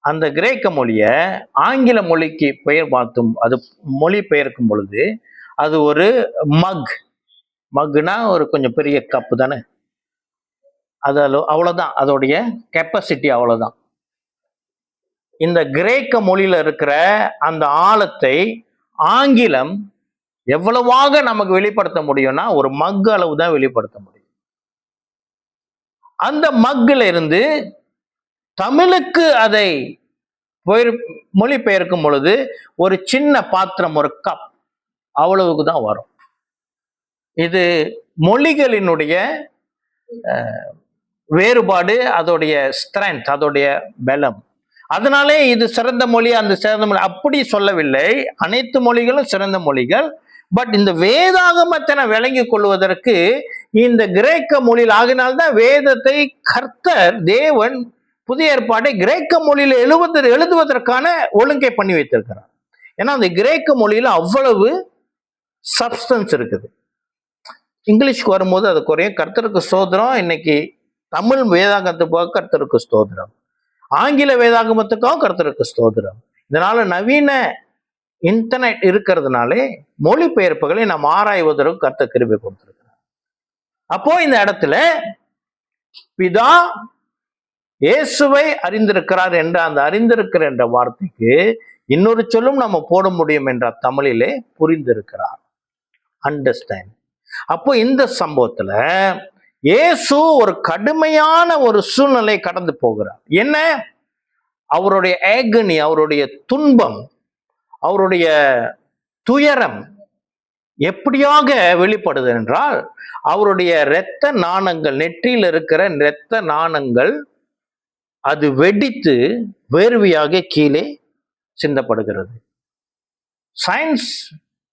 அந்த கிரேக்க மொழியை ஆங்கில மொழிக்கு பெயர் பார்த்தும் அது மொழி பெயர்க்கும் பொழுது அது ஒரு மக்னா ஒரு கொஞ்சம் பெரிய கப்பு தானே, அது அவ்வளவுதான், அதோடைய கெப்பாசிட்டி அவ்வளவுதான். இந்த கிரேக்க மொழியில இருக்கிற அந்த ஆழத்தை ஆங்கிலம் எவ்வளவாக நமக்கு வெளிப்படுத்த முடியும்னா ஒரு மக் அளவு தான் வெளிப்படுத்த முடியும். அந்த மக்ல இருந்து தமிழுக்கு அதை மொழிபெயர்க்கும் பொழுது ஒரு சின்ன பாத்திரம், ஒரு கப் அவ்வளவுக்கு தான் வரும். இது மொழிகளினுடைய வேறுபாடு, அதோடைய ஸ்ட்ரென்த், அதோடைய பலம். அதனாலே இது சிறந்த மொழி, அந்த சிறந்த மொழி அப்படி சொல்லவில்லை. அனைத்து மொழிகளும் சிறந்த மொழிகள். பட் இந்த வேதாகமத்தை விளங்கி கொள்வதற்கு இந்த கிரேக்க மொழியில் ஆகினால்தான் வேதத்தை கர்த்தர் தேவன் புதிய ஏற்பாட்டை கிரேக்க மொழியில எழுதுவதற்கான ஒழுங்கை பண்ணி வைத்திருக்கிறார். ஏன்னா அந்த கிரேக்க மொழியில அவ்வளவு சப்ஸ்டன்ஸ் இருக்குது, இங்கிலீஷ்க்கு வரும்போது அது குறையும். கர்த்தருக்கு ஸ்தோத்திரம். இன்னைக்கு தமிழ் வேதாகமத்துக்காக கர்த்தருக்கு ஸ்தோத்திரம், ஆங்கில வேதாகமத்துக்காக கர்த்தருக்கு ஸ்தோத்திரம். இதனால நவீன இன்டர்நெட் இருக்கிறதுனாலே மொழிபெயர்ப்புகளை நாம் ஆராய்வதற்கு கர்த்தர் கிருபை கொடுத்திருக்கிறார். அப்போ இந்த இடத்துல பிதா இயேசுவை அறிந்திருக்கிறார் என்ற அந்த அறிந்திருக்கிற என்ற வார்த்தைக்கு இன்னொரு சொல்லும் நம்ம போட முடியும் என்ற தமிழிலே புரிந்திருக்கிறார், அண்டர்ஸ்டாண்ட். அப்போ இந்த சம்பவத்துல இயேசு ஒரு கடுமையான ஒரு சூழ்நிலை கடந்து போகிறார். என்ன? அவருடைய ஏகனி, அவருடைய துன்பம், அவருடைய துயரம் எப்படியாக வெளிப்படுது என்றால், அவருடைய இரத்த நாணங்கள், நெற்றியில் இருக்கிற இரத்த நாணங்கள் அது வெடித்து வேர்வையாக கீழே சிந்தப்படுகிறது. சயின்ஸ்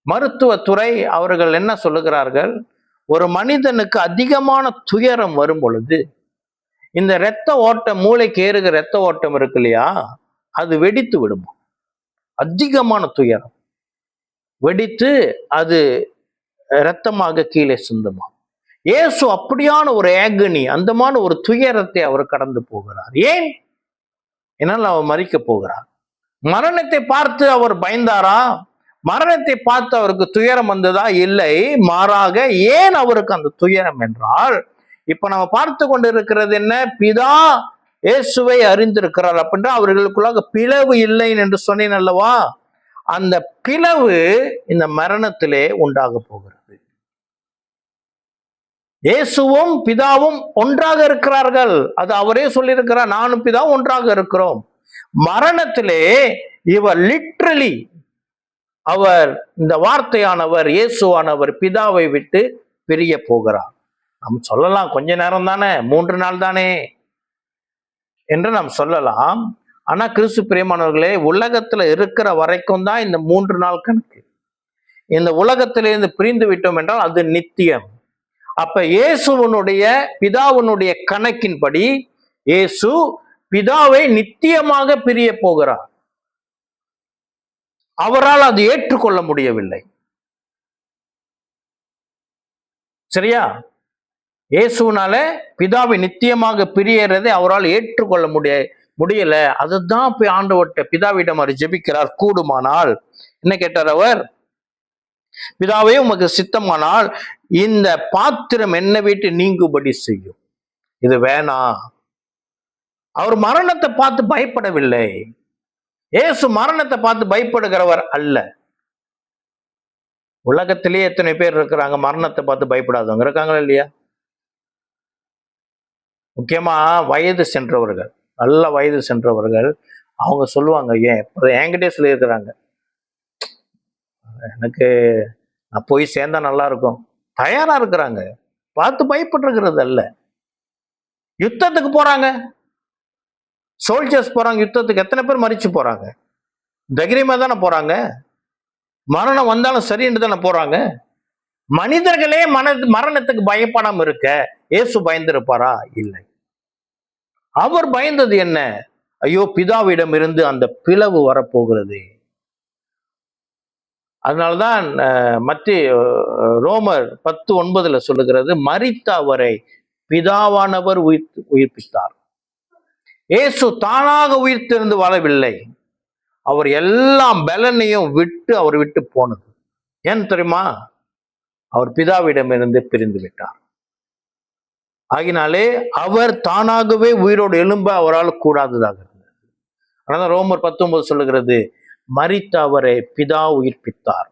மருத்துவத்துறை அவர்கள் என்ன சொல்லுகிறார்கள்? ஒரு மனிதனுக்கு அதிகமான துயரம் வரும் பொழுது இந்த இரத்த ஓட்டம், மூளைக்கு ஏறுகிற இரத்த ஓட்டம் இருக்கு இல்லையா, அது வெடித்து விடுமா. அதிகமான துயரம் வெடித்து அது இரத்தமாக கீழே சிந்துமா. இயேசு அப்படியான ஒரு ஏகனி, அந்தமான ஒரு துயரத்தை அவர் கடந்து போகிறார். ஏன்? என்னால் அவர் மரிக்க போகிறார். மரணத்தை பார்த்து அவர் பயந்தாரா? மரணத்தை பார்த்து அவருக்கு துயரம் வந்ததா? இல்லை, மாறாக. ஏன் அவருக்கு அந்த துயரம் என்றால், இப்ப நம்ம பார்த்து கொண்டு இருக்கிறது என்ன? பிதா இயேசுவை அறிந்திருக்கிறார் அப்படின்ற அவர்களுக்குள்ளாக பிளவு இல்லை என்று சொன்னேன் அல்லவா? அந்த பிளவு இந்த மரணத்திலே உண்டாக போகிறது. இயேசுவும் பிதாவும் ஒன்றாக இருக்கிறார்கள். அது அவரே சொல்லியிருக்கிறார், நானும் பிதாவும் ஒன்றாக இருக்கிறோம். மரணத்திலே இவர் லிட்ரலி, அவர் இந்த வார்த்தையானவர், இயேசுவானவர் பிதாவை விட்டு பிரிய போகிறார். நாம் சொல்லலாம், கொஞ்ச நேரம் தானே, 3 நாள் தானே என்று நாம் சொல்லலாம். ஆனா கிறிஸ்து பிரியமானவர்களே, உலகத்துல இருக்கிற வரைக்கும் தான் இந்த 3 நாள் கணக்கு. இந்த உலகத்திலிருந்து பிரிந்து விட்டோம் என்றால் அது நித்தியம். அப்ப இயேசுவனுடைய பிதாவினுடைய கணக்கின்படி இயேசு பிதாவை நித்தியமாக பிரிய போகிறார். அவரால் அது ஏற்றுக்கொள்ள முடியவில்லை. சரியா? இயேசுனால பிதாவை நித்தியமாக பிரியறதை அவரால் ஏற்றுக்கொள்ள முடியல. அதுதான் போய் ஆண்டவர்கிட்ட பிதாவிடம் அவர் ஜெபிக்கிறார். கூடுமானால் என்ன கேட்டார் அவர்? பிதாவே, உமக்கு சித்தமானால் இந்த பாத்திரம் என்னை விட்டு நீங்கும்படி செய்யும். இது வேணாம். அவர் மரணத்தை பார்த்து பயப்படவில்லை. இயேசு மரணத்தை பார்த்து பயப்படுகிறவர் அல்ல. உலகத்திலேயே எத்தனை பேர் இருக்கிறாங்க மரணத்தை பார்த்து பயப்படாதவங்க? இருக்காங்களா இல்லையா? முக்கியமா வயது சென்றவர்கள், நல்ல வயது சென்றவர்கள், அவங்க சொல்லுவாங்க, என்கிட்டே சொல்லியிருக்கிறாங்க, எனக்கு நான் போய் சேர்ந்தா நல்லா இருக்கும். தயாரா இருக்கிறாங்க, பார்த்து பயப்பட்டுருக்கிறது அல்ல. யுத்தத்துக்கு போறாங்க, சோல்ஜர்ஸ் போறாங்க யுத்தத்துக்கு. எத்தனை பேர் மரிச்சு போறாங்க? தைரியமா தானே போறாங்க. மரணம் வந்தாலும் சரின்னு தானே போறாங்க. மனிதர்களே மரணத்துக்கு பயப்படாம இருக்க இயேசு பயந்திருப்பாரா? இல்லை. அவர் பயந்தது என்ன? ஐயோ, பிதாவிடம் இருந்து அந்த பிளவு வரப்போகிறது. அதனால்தான் ரோமர் 10:9 சொல்லுகிறது, மரித்த அவரை பிதாவானவர் உயிர்ப்பித்தார். இயேசு தானாக உயிர்த்தெழுந்து வாழவில்லை. அவர் எல்லாம் பலனையும் விட்டு அவர் விட்டு போனது. ஏன் தெரியுமா? அவர் பிதாவிடமிருந்து பிரிந்து விட்டார். ஆகினாலே அவர் தானாகவே உயிரோடு எழும்ப அவரால் கூடாததாக இருந்தது. அதனால ரோமர் 19 சொல்லுகிறது, மரித்த அவரை பிதா உயிர்ப்பித்தார்.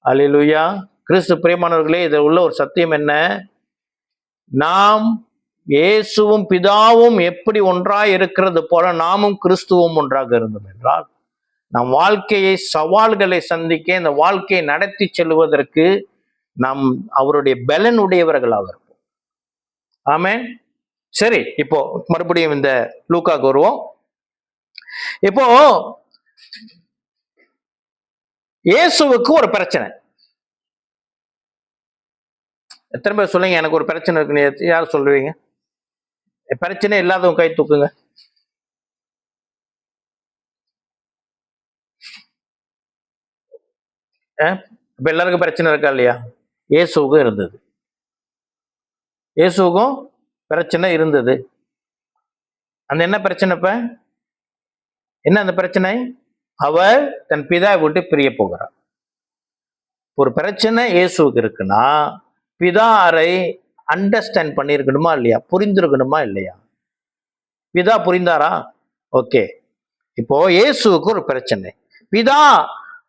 அல்லேலூயா. கிறிஸ்து பிரியமானவர்களே, இதில் உள்ள ஒரு சத்தியம் என்ன? நாம் இயேசுவும் பிதாவும் எப்படி ஒன்றாய் இருக்கிறது போல நாமும் கிறிஸ்துவும் ஒன்றாக இருந்தோம் என்றால், நம் வாழ்க்கையை, சவால்களை சந்திக்க, இந்த வாழ்க்கையை நடத்தி செல்வதற்கு நாம் அவருடைய பலன் உடையவர்களாக இருப்போம். ஆமென். சரி, இப்போ மறுபடியும் இந்த லூக்காக்கு வருவோம். இப்போ இயேசுவுக்கு ஒரு பிரச்சனை. எத்தனை பேர் சொல்லுங்க, எனக்கு ஒரு பிரச்சனை இருக்குன்னு? யார் சொல்லுவீங்க? பிரச்சனை இல்லாதவங்க கை தூக்குங்க. இப்ப எல்லாருக்கும் பிரச்சனை இருக்கா இல்லையா? இயேசுவுக்கும் இருந்தது. இயேசுவுக்கும் பிரச்சனை இருந்தது. அந்த என்ன பிரச்சனை? இப்ப என்ன அந்த பிரச்சனை? அவர் தன் பிதாவை விட்டு பிரிய போகிறார். ஒரு பிரச்சனை இயேசுவுக்கு இருக்குன்னா பிதாரை அண்டர்ஸ்டாண்ட் பண்ணியிருக்கணுமா இல்லையா? புரிந்திருக்கணுமா இல்லையா? பிதா புரிந்தாரா? ஓகே. இப்போ இயேசுவுக்கு ஒரு பிரச்சனை.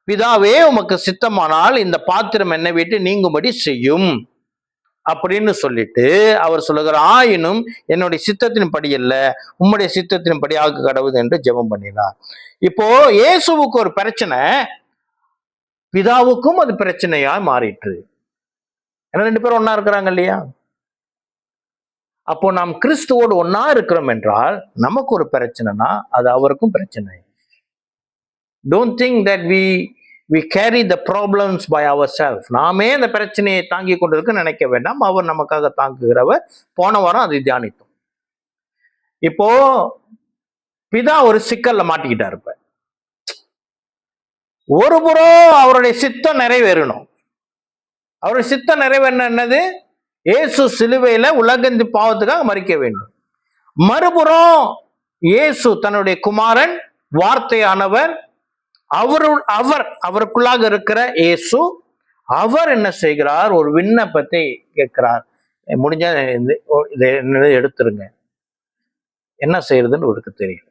பிதாவே உமக்கு சித்தமானால் இந்த பாத்திரம் என்னை விட்டு நீங்கும்படி செய்யும் அப்படின்னு சொல்லிட்டு அவர் சொல்லுகிற, ஆயினும் என்னுடைய சித்தத்தின் படி அல்ல, உம்முடைய சித்தத்தின் படி ஆக கடவுது என்று ஜெபம் பண்ணினார். இப்போ இயேசுவுக்கு ஒரு பிரச்சனை, பிதாவுக்கும் அது பிரச்சனையா மாறிட்டு. ஏன்னா 2 பேரும் ஒன்னா இருக்கிறாங்க இல்லையா? அப்போ நாம் கிறிஸ்துவோடு ஒன்னா இருக்கிறோம் என்றால் நமக்கு ஒரு பிரச்சனைனா அது அவருக்கும் பிரச்சனை. Don't think that we carry the problems by ourselves. நாமே அந்த பிரச்சனையை தாங்கி கொண்டிருக்க நினைக்க வேண்டாம். அவர் நமக்காக தாங்குகிறவர். போன வாரம் அதை தியானித்தோம். இப்போ பிதா ஒரு சிக்கல்ல மாட்டிக்கிட்டாரு. இப்ப ஒரு புறம் அவருடைய சித்தம் நிறைவேறணும். அவருடைய சித்தம் நிறைவேறணும் என்னது? இயேசு சிலுவையில உலகந்தி பாவத்துக்காக மரிக்க வேண்டும். மறுபுறம் இயேசு தன்னுடைய குமாரன் வார்த்தையானவர், அவருக்குள்ளாக இருக்கிற இயேசு, அவர் என்ன செய்கிறார்? ஒரு விண்ணப்பத்தை கேட்கிறார். முடிஞ்சா இதை எடுத்துருங்க. என்ன செய்யறதுன்னு அவருக்கு தெரியல.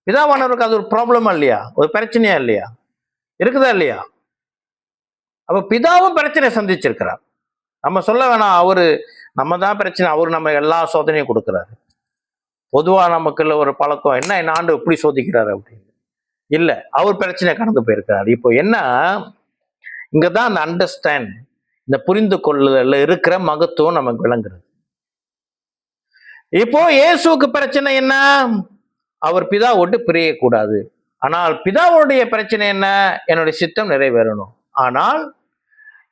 பிதாவானவருக்கு அது ஒரு ப்ராப்ளமா இல்லையா? ஒரு பிரச்சனையா இல்லையா? இருக்குதா இல்லையா? அப்ப பிதாவும் பிரச்சனை சந்திச்சிருக்கிறார். நம்ம சொல்ல வேணாம் நம்ம தான் பிரச்சனை, அவரு நம்ம எல்லா சோதனையும் கொடுக்கிறாரு. பொதுவா நமக்குள்ள ஒரு பழக்கம் என்ன, ஆண்டு எப்படி சோதிக்கிறாரு அப்படின்னு இல்ல, அவர் பிரச்சனை கடந்து போயிருக்கிறார். இப்போ என்ன, இங்கதான் அந்த அண்டர்ஸ்டாண்ட், இந்த புரிந்து கொள்ளுதல்ல இருக்கிற மகத்துவம் நமக்கு விளங்குறது. இப்போ இயேசுக்கு பிரச்சனை என்ன? அவர் பிதா விட்டு பிரியக்கூடாது. ஆனால் பிதாவுடைய பிரச்சனை என்ன? என்னுடைய சித்தம் நிறைவேறணும். ஆனால்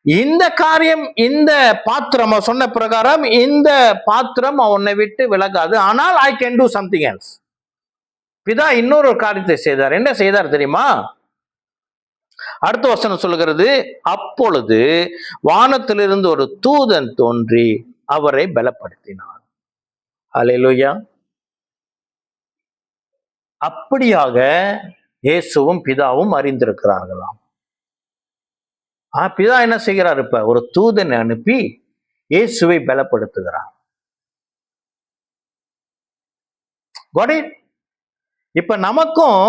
இந்த காரியம், இந்த பாத்திரம் சொன்ன பிரகாரம் இந்த பாத்திரம் அவனை விட்டு விலகாது. ஆனால் I can do something else. பிதா இன்னொரு காரியத்தை செய்தார். என்ன செய்தார் தெரியுமா? அடுத்த வசனம் சொல்லுகிறது, அப்பொழுது வானத்திலிருந்து ஒரு தூதன் தோன்றி அவரை பலப்படுத்தினார். அல்லேலூயா. அப்படியாக இயேசுவும் பிதாவும் அறிந்திருக்கிறார்களாம். பிதா என்ன செய்கிறார்? இப்ப ஒரு தூதனை அனுப்பி இயேசுவை பலப்படுத்துகிறார். இப்ப நமக்கும்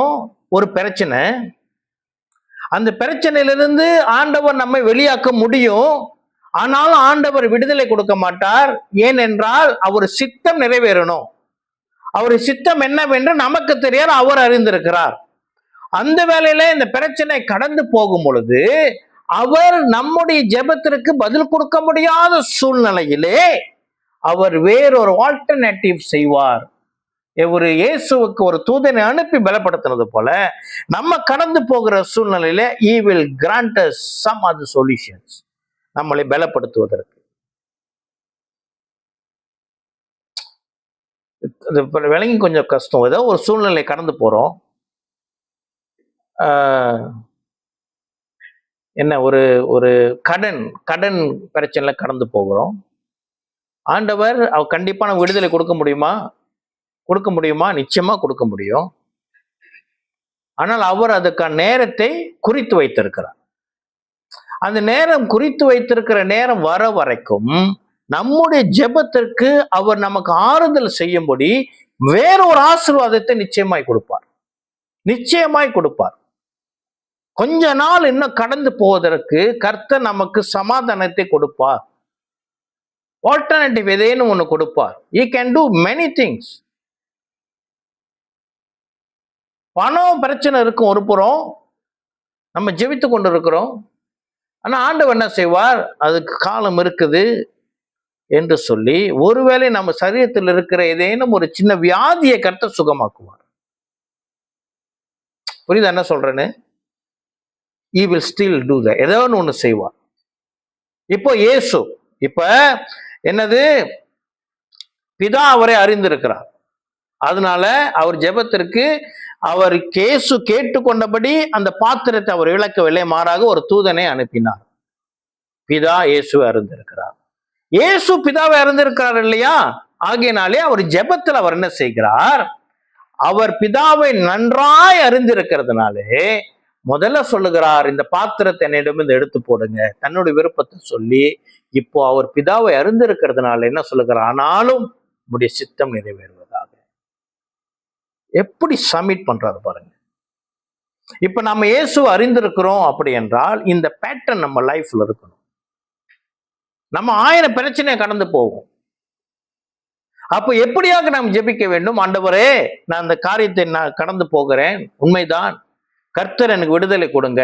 ஒரு பிரச்சனை. அந்த பிரச்சனையிலிருந்து ஆண்டவர் நம்மை வெளியாக்க முடியும். ஆனாலும் ஆண்டவர் விடுதலை கொடுக்க மாட்டார். ஏனென்றால் அவர் சித்தம் நிறைவேறணும். அவர் சித்தம் என்னவென்று நமக்கு தெரியாது, அவர் அறிந்திருக்கிறார். அந்த வேளையில இந்த பிரச்சனை கடந்து போகும் பொழுது அவர் நம்முடைய ஜெபத்திற்கு பதில் கொடுக்க முடியாத சூழ்நிலையிலே அவர் வேறொரு ஆல்டர்னேட்டிவ் செய்வார். ஒரு இயேசுவுக்கு ஒரு தூதனை அனுப்பி பலப்படுத்துறது போல நம்ம கடந்து போகிற சூழ்நிலையில he will grant us some other solutions, நம்மளை பலப்படுத்துவதற்கு. விளங்கி கொஞ்சம் கஷ்டம். ஏதோ ஒரு சூழ்நிலை கடந்து போறோம். என்ன, ஒரு கடன் பிரச்சனைல கடந்து போகிறோம். ஆண்டவர் கண்டிப்பா நம்ம விடுதலை கொடுக்க முடியுமா? நிச்சயமா கொடுக்க முடியும். ஆனால் அவர் அதுக்கான நேரத்தை குறித்து வைத்திருக்கிறார். அந்த நேரம் குறித்து வைத்திருக்கிற நேரம் வர வரைக்கும் நம்முடைய ஜெபத்திற்கு அவர் நமக்கு ஆறுதல் செய்யும்படி வேறொரு ஆசீர்வாதத்தை நிச்சயமாய் கொடுப்பார். கொஞ்ச நாள் இன்னும் கடந்து போவதற்கு கர்த்தர் நமக்கு சமாதானத்தை கொடுப்பார். ஆல்டர்னேட்டிவ் எதேனும் ஒண்ணு கொடுப்பார். He can do many things. பணம் பிரச்சனை இருக்கும் ஒரு புறம், நம்ம ஜெபித்து கொண்டு இருக்கிறோம். ஆனா ஆண்டவர் என்ன செய்வார்? அதுக்கு காலம் இருக்குது என்று சொல்லி ஒருவேளை நம்ம சரீரத்தில் இருக்கிற ஏதேனும் ஒரு சின்ன வியாதியை கர்த்தர் சுகமாக்குவார். புரியுதா என்ன சொல்றேன்னு? He will still do that. ஏதோ ஒண்ணு செய்வார். இப்போ இயேசு இப்ப என்னது, பிதா அவரை அறிந்திருக்கிறார். அதனால அவர் ஜெபத்திற்கு அவர் கேசு கேட்டுக்கொண்டபடி அந்த பாத்திரத்தை அவர் இழக்கவில்லை, மாறாக ஒரு தூதனை அனுப்பினார். பிதா இயேசுவை அறிந்திருக்கிறார். இயேசு பிதாவை அறிந்திருக்கிறார் இல்லையா? ஆகையினாலே அவர் ஜெபத்தில் அவர் என்ன செய்கிறார்? அவர் பிதாவை நன்றாய் அறிந்திருக்கிறதுனாலே முதல்ல சொல்லுகிறார், இந்த பாத்திரத்தை என்னிடமிருந்து எடுத்து போடுங்க, தன்னுடைய விருப்பத்தை சொல்லி. இப்போ அவர் பிதாவை அறிந்திருக்கிறதுனால என்ன சொல்லுகிறார்? ஆனாலும் உம்முடைய சித்தம் நிறைவேறுவதாக. எப்படி சப்மிட் பண்றாரு பாருங்க. இப்ப நம்ம இயேசுவை அறிந்திருக்கிறோம் அப்படி என்றால் இந்த பேட்டர்ன் நம்ம லைஃப்ல இருக்கணும். நம்ம 1000 பிரச்சனையை கடந்து போவோம். அப்ப எப்படியாக நாம் ஜெபிக்க வேண்டும்? ஆண்டவரே, நான் அந்த காரியத்தை நான் கடந்து போகிறேன், உண்மைதான், கர்த்தர் எனக்கு விடுதலை கொடுங்க.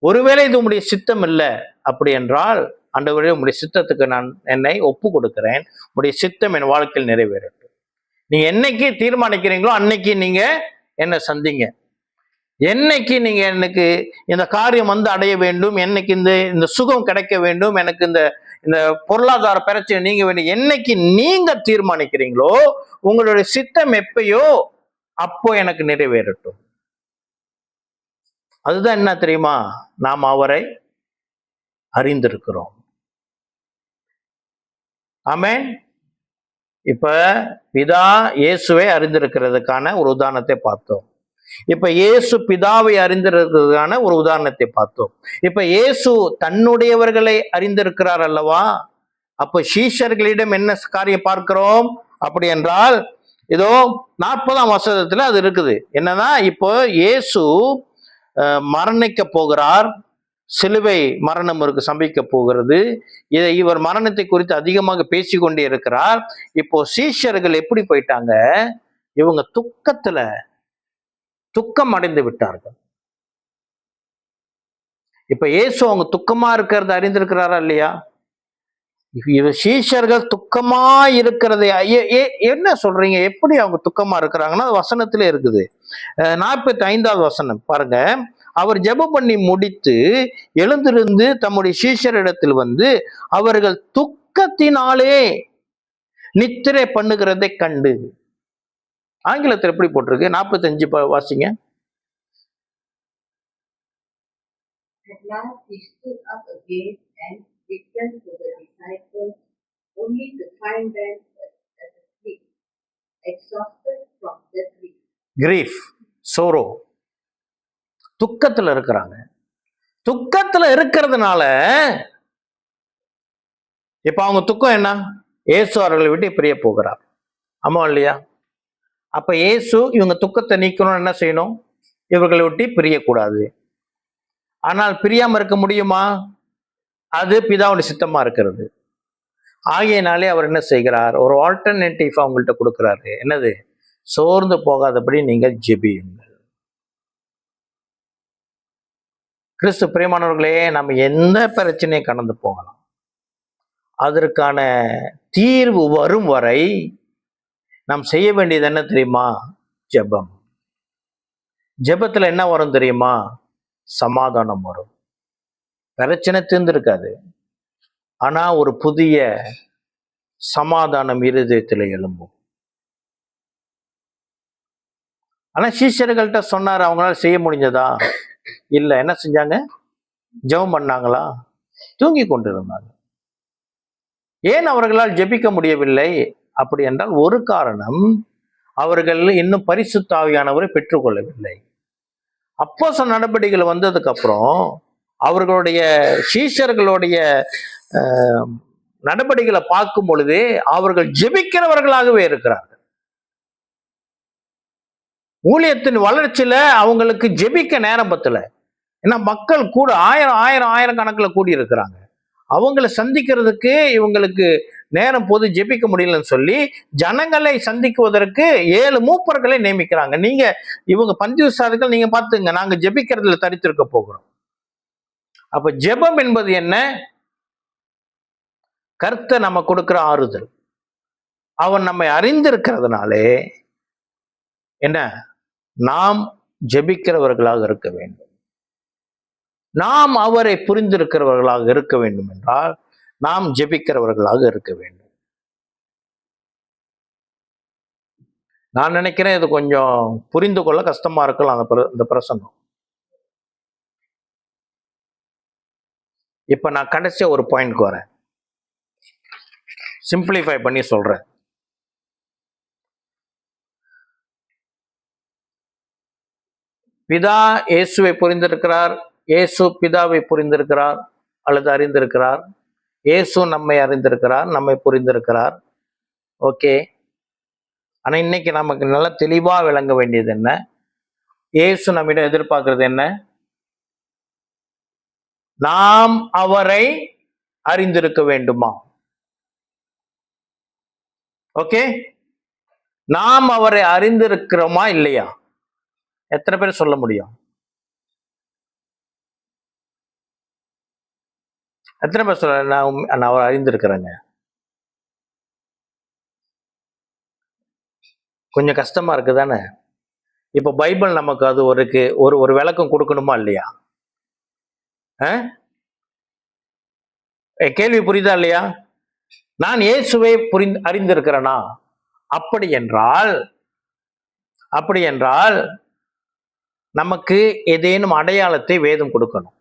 ஒருவேளை இது உம்முடைய சித்தம் இல்லை அப்படி என்றால், ஆண்டவரே உம்முடைய சித்தத்துக்கு நான் என்னை ஒப்பு கொடுக்கிறேன், உம்முடைய சித்தம் என் வாழ்க்கையில் நிறைவேறட்டும். நீங்க என்னைக்கு தீர்மானிக்கிறீங்களோ அன்னைக்கு நீங்க என்னை சந்திங்க. என்னைக்கு நீங்க எனக்கு இந்த காரியம் வந்து அடைய வேண்டும், என்னைக்கு இந்த சுகம் கிடைக்க வேண்டும், எனக்கு இந்த பொருளாதார பிரச்சனை நீங்க வேண்டும், என்னைக்கு நீங்க தீர்மானிக்கிறீங்களோ உங்களுடைய சித்தம் எப்பயோ அப்போ எனக்கு நிறைவேறட்டும். அதுதான் என்ன தெரியுமா? நாம் அவரை அறிந்திருக்கிறோம். ஆமென். இப்ப பிதா இயேசுவை அறிந்திருக்கிறதுக்கான ஒரு உதாரணத்தை பார்த்தோம். இப்ப இயேசு பிதாவை அறிந்திருக்கிறதுக்கான ஒரு உதாரணத்தை பார்த்தோம். இப்ப இயேசு தன்னுடையவர்களை அறிந்திருக்கிறார் அல்லவா? அப்ப சீஷர்களிடம் என்ன காரியம் பார்க்கிறோம் அப்படி என்றால், இதோ 40ஆம் வசனத்துல அது இருக்குது. என்னன்னா, இப்போ இயேசு மரணிக்க போகிறார், சிலுவை மரணம் இருக்கு சம்பிக்க போகிறது. இவர் மரணத்தை குறித்து அதிகமாக பேசிக்கொண்டே இருக்கிறார். இப்போ சீஷர்கள் எப்படி போயிட்டாங்க? இவங்க துக்கம் அடைந்து விட்டார்கள். இப்ப இயேசு அவங்க துக்கமா இருக்கிறத அறிந்திருக்கிறாரா இல்லையா? சீஷர்கள் துக்கமா இருக்கிறதை என்ன சொல்றீங்க? எப்படி அவங்க துக்கமா இருக்கிறாங்கன்னா வசனத்திலே இருக்குது. 45வது வசனம் பாருங்க. அவர் ஜெபம் பண்ணி முடித்து எழுந்திருந்து தம்முடைய சீஷரிடத்தில் வந்து அவர்கள் துக்கத்தினாலே நித்திரை பண்ணுகிறதை கண்டு. ஆங்கிலத்தில் எப்படி போட்டிருக்கு? 45 வாசிங்க. At last he stood up again and returned to the disciples, only to find them asleep, exhausted from the grief, sorrow. துக்கத்துல இருக்கிறாங்க. துக்கத்துல இருக்கிறதுனால இப்ப அவங்க துக்கம் என்ன? இயேசு அவர்களை விட்டு பிரிய போகிறார். ஆமா இல்லையா? அப்ப இயேசு இவங்க துக்கத்தை நீக்கணும்னு என்ன செய்யணும்? இவர்களை விட்டு பிரியக்கூடாது. ஆனால் பிரியாம இருக்க முடியுமா? அது பிதாவுடைய சித்தமா இருக்கிறது. ஆகையினாலே அவர் என்ன செய்கிறார்? ஒரு ஆல்டர்னேட்டிவ் அவங்கள்ட்ட கொடுக்கிறாரு. என்னது? சோர்ந்து போகாதபடி நீங்கள் ஜெபியுங்கள். கிறிஸ்து பிரியமானவர்களே, நம்ம எந்த பிரச்சனையை கடந்து போகலாம், அதற்கான தீர்வு வரும் வரை நாம் செய்ய வேண்டியது என்ன தெரியுமா? ஜெபம். ஜெபத்துல என்ன வரும் தெரியுமா? சமாதானம் வரும். பிரச்சனை தீர்ந்திருக்காது, ஆனா ஒரு புதிய சமாதானம் இருதயத்தில் எழும்பும். ஆனா சீஷர்கள்ட்ட சொன்னார், அவங்களால செய்ய முடிஞ்சதா? இல்ல. என்ன செஞ்சாங்க? ஜெபம் பண்ணாங்களா? தூங்கி கொண்டிருந்தாங்க. ஏன் அவர்களால் ஜெபிக்க முடியவில்லை அப்படி என்றால், ஒரு காரணம், அவர்கள் இன்னும் பரிசுத்த ஆவியானவரை பெற்றுக்கொள்ளவில்லை. அப்போஸ்தலர் நடபடிகள் வந்ததுக்கு அப்புறம் அவர்களுடைய சீஷர்களுடைய நடபடிகளை பார்க்கும் பொழுது அவர்கள் ஜெபிக்கிறவர்களாகவே இருக்கிறார்கள். ஊழியத்தின் வளர்ச்சியில அவங்களுக்கு ஜெபிக்க நேரம் பத்தல. ஏன்னா மக்கள் கூட ஆயிரக்கணக்கில் கூடி இருக்கிறாங்க. அவங்களை சந்திக்கிறதுக்கு இவங்களுக்கு நேரம் போது ஜெபிக்க முடியலன்னு சொல்லி ஜனங்களை சந்திக்குவதற்கு 7 மூப்பர்களை நியமிக்கிறாங்க. நீங்க இவங்க பந்திவிசாரிகள், நீங்க பார்த்துங்க, நாங்க ஜெபிக்கிறதுல தரித்திருக்க போகிறோம். அப்ப ஜெபம் என்பது என்ன? கர்த்தர் நம்ம கொடுக்கிற ஆறுதல். அவன் நம்மை அறிந்திருக்கிறதுனாலே என்ன, நாம் ஜெபிக்கிறவர்களாக இருக்க வேண்டும். நாம் அவரை புரிந்திருக்கிறவர்களாக இருக்க வேண்டும் என்றால் நாம் ஜெபிக்கிறவர்களாக இருக்க வேண்டும். நான் நினைக்கிறேன் இது கொஞ்சம் புரிந்து கொள்ள கஷ்டமா இருக்கலாம் இந்த பிரசங்கம். இப்ப நான் கடைசியா ஒரு பாயிண்ட்க்கு வரேன், சிம்பிளிஃபை பண்ணி சொல்றேன். பிதா இயேசுவை புரிந்திருக்கிறார், இயேசு பிதாவை புரிந்திருக்கிறார் அல்லது அறிந்திருக்கிறார், இயேசு நம்மை அறிந்திருக்கிறார், நம்மை புரிந்திருக்கிறார். ஓகே. ஆனா இன்னைக்கு நமக்கு நல்லா தெளிவா விளங்க வேண்டியது என்ன? இயேசு நம்மிடம் எதிர்பார்க்கிறது என்ன? நாம் அவரை அறிந்திருக்க வேண்டுமா? ஓகே, நாம் அவரை அறிந்திருக்கிறோமா இல்லையா? எத்தனை பேர் சொல்ல முடியும்? எத்தனை பேர் சொல்ல நான் அவரை அறிந்திருக்கிறேங்க? கொஞ்சம் கஷ்டமா இருக்கு தானே? இப்ப பைபிள் நமக்கு அது ஒரு விளக்கம் கொடுக்கணுமா இல்லையா? கேள்வி புரியுதா இல்லையா? நான் இயேசுவை அறிந்திருக்கிறேனா? அப்படி என்றால் நமக்கு ஏதேனும் அடையாளத்தை வேதம் கொடுக்கணும்.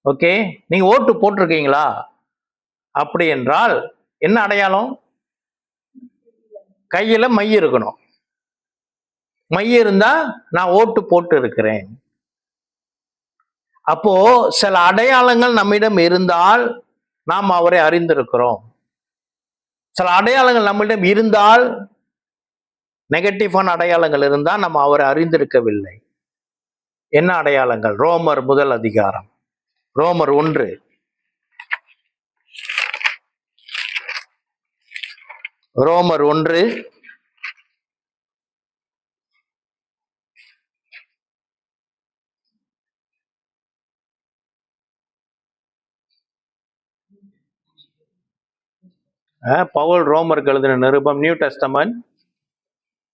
ஓகே, நீங்க ஓட்டு போட்டிருக்கீங்களா? அப்படி என்றால் என்ன அடையாளம்? கையில மை இருக்கணும். மை இருந்தா நான் ஓட்டு போட்டு இருக்கிறேன். அப்போ சில அடையாளங்கள் நம்மிடம் இருந்தால் நாம் அவரை அறிந்திருக்கிறோம். சில அடையாளங்கள் நம்மிடம் இருந்தால், நெகட்டிவான அடையாளங்கள் இருந்தால் நம்ம அவரை அறிந்திருக்கவில்லை. என்ன அடையாளங்கள்? ரோமர் 1 ரோமர் 1 ரோமர் 1 பவுல் ரோமருக்கு எழுதின நிருபம், நியூ டெஸ்டமென்ட்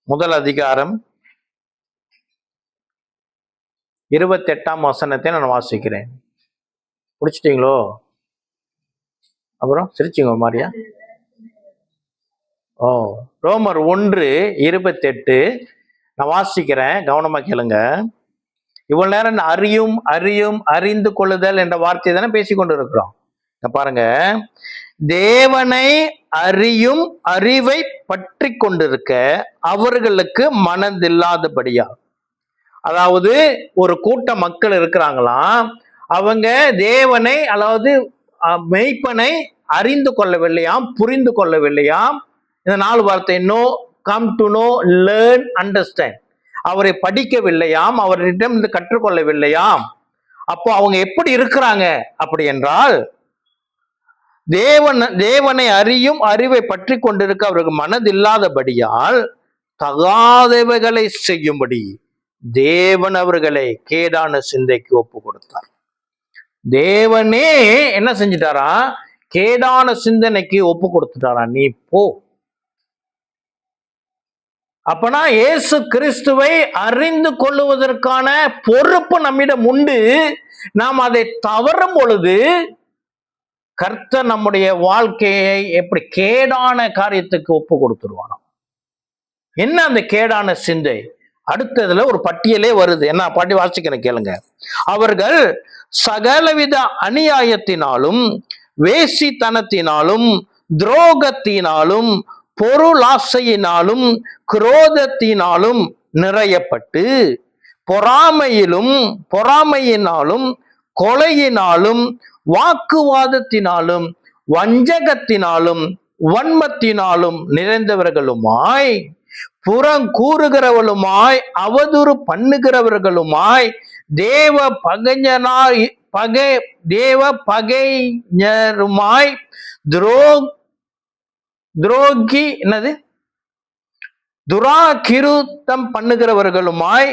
1 28 நான் வாசிக்கிறேன். பிடிச்சிட்டீங்களோ? அப்புறம் சிரிச்சிங்க மாரியா? ரோமர் 1:28 நான் வாசிக்கிறேன், கவனமா கேளுங்க. இவ்வளவு நேரம் அறிந்து கொள்ளுதல் என்ற வார்த்தையை தானே பேசிக்கொண்டு இருக்கிறோம். பாருங்க, தேவனை அறியும் அறிவை பற்றி கொண்டிருக்க அவர்களுக்கு மனதில்லாதபடியா. அதாவது ஒரு கூட்ட மக்கள் இருக்கிறாங்களாம், அவங்க தேவனை அதாவது மெய்ப்பனை அறிந்து கொள்ளவில்லையாம், புரிந்து கொள்ளவில்லையாம். இந்த 4 வார்த்தை, know, come to know, learn, understand. அவரை படிக்கவில்லையாம், அவரிடம் இருந்து கற்றுக்கொள்ளவில்லையாம். அப்போ அவங்க எப்படி இருக்கிறாங்க அப்படி என்றால், தேவனை அறியும் அறிவை பற்றி கொண்டிருக்க அவருக்கு மனதில்லாதபடியால் தகாதவைகளை செய்யும்படி தேவன் அவர்களை கேடான சிந்தைக்கு ஒப்பு கொடுத்தார். தேவனே என்ன செஞ்சிட்டாரா? கேடான சிந்தனைக்கு ஒப்பு கொடுத்துட்டாரா. நீ போ. அப்பனா இயேசு கிறிஸ்துவை அறிந்து கொள்ளுவதற்கான பொறுப்பு நம்மிடம் உண்டு. நாம் அதை தவறும் பொழுது கர்த்தர் நம்முடைய வாழ்க்கையை எப்படி கேடான காரியத்துக்கு ஒப்பு கொடுத்துருவாராம். என்ன அந்த கேடான சிந்தை? அடுத்ததுல ஒரு பட்டியலே வருது. என்ன பாட்டி வாசிக்கிறேன் கேளுங்க. அவர்கள் சகலவித அநியாயத்தினாலும் வேசித்தனத்தினாலும் துரோகத்தினாலும் பொருளாசையினாலும் குரோதத்தினாலும் நிறையப்பட்டு பொறாமையினாலும் கொலையினாலும் வாக்குவாதத்தினாலும் வஞ்சகத்தினாலும் வன்மத்தினாலும் நிறைந்தவர்களுமாய் புறங்கூறுகிறவர்களுமாய் அவதூறு பண்ணுகிறவர்களுமாய் தேவ பகைஞருமாய் துரோகி என்னது துராகிருத்தம் பண்ணுகிறவர்களுமாய்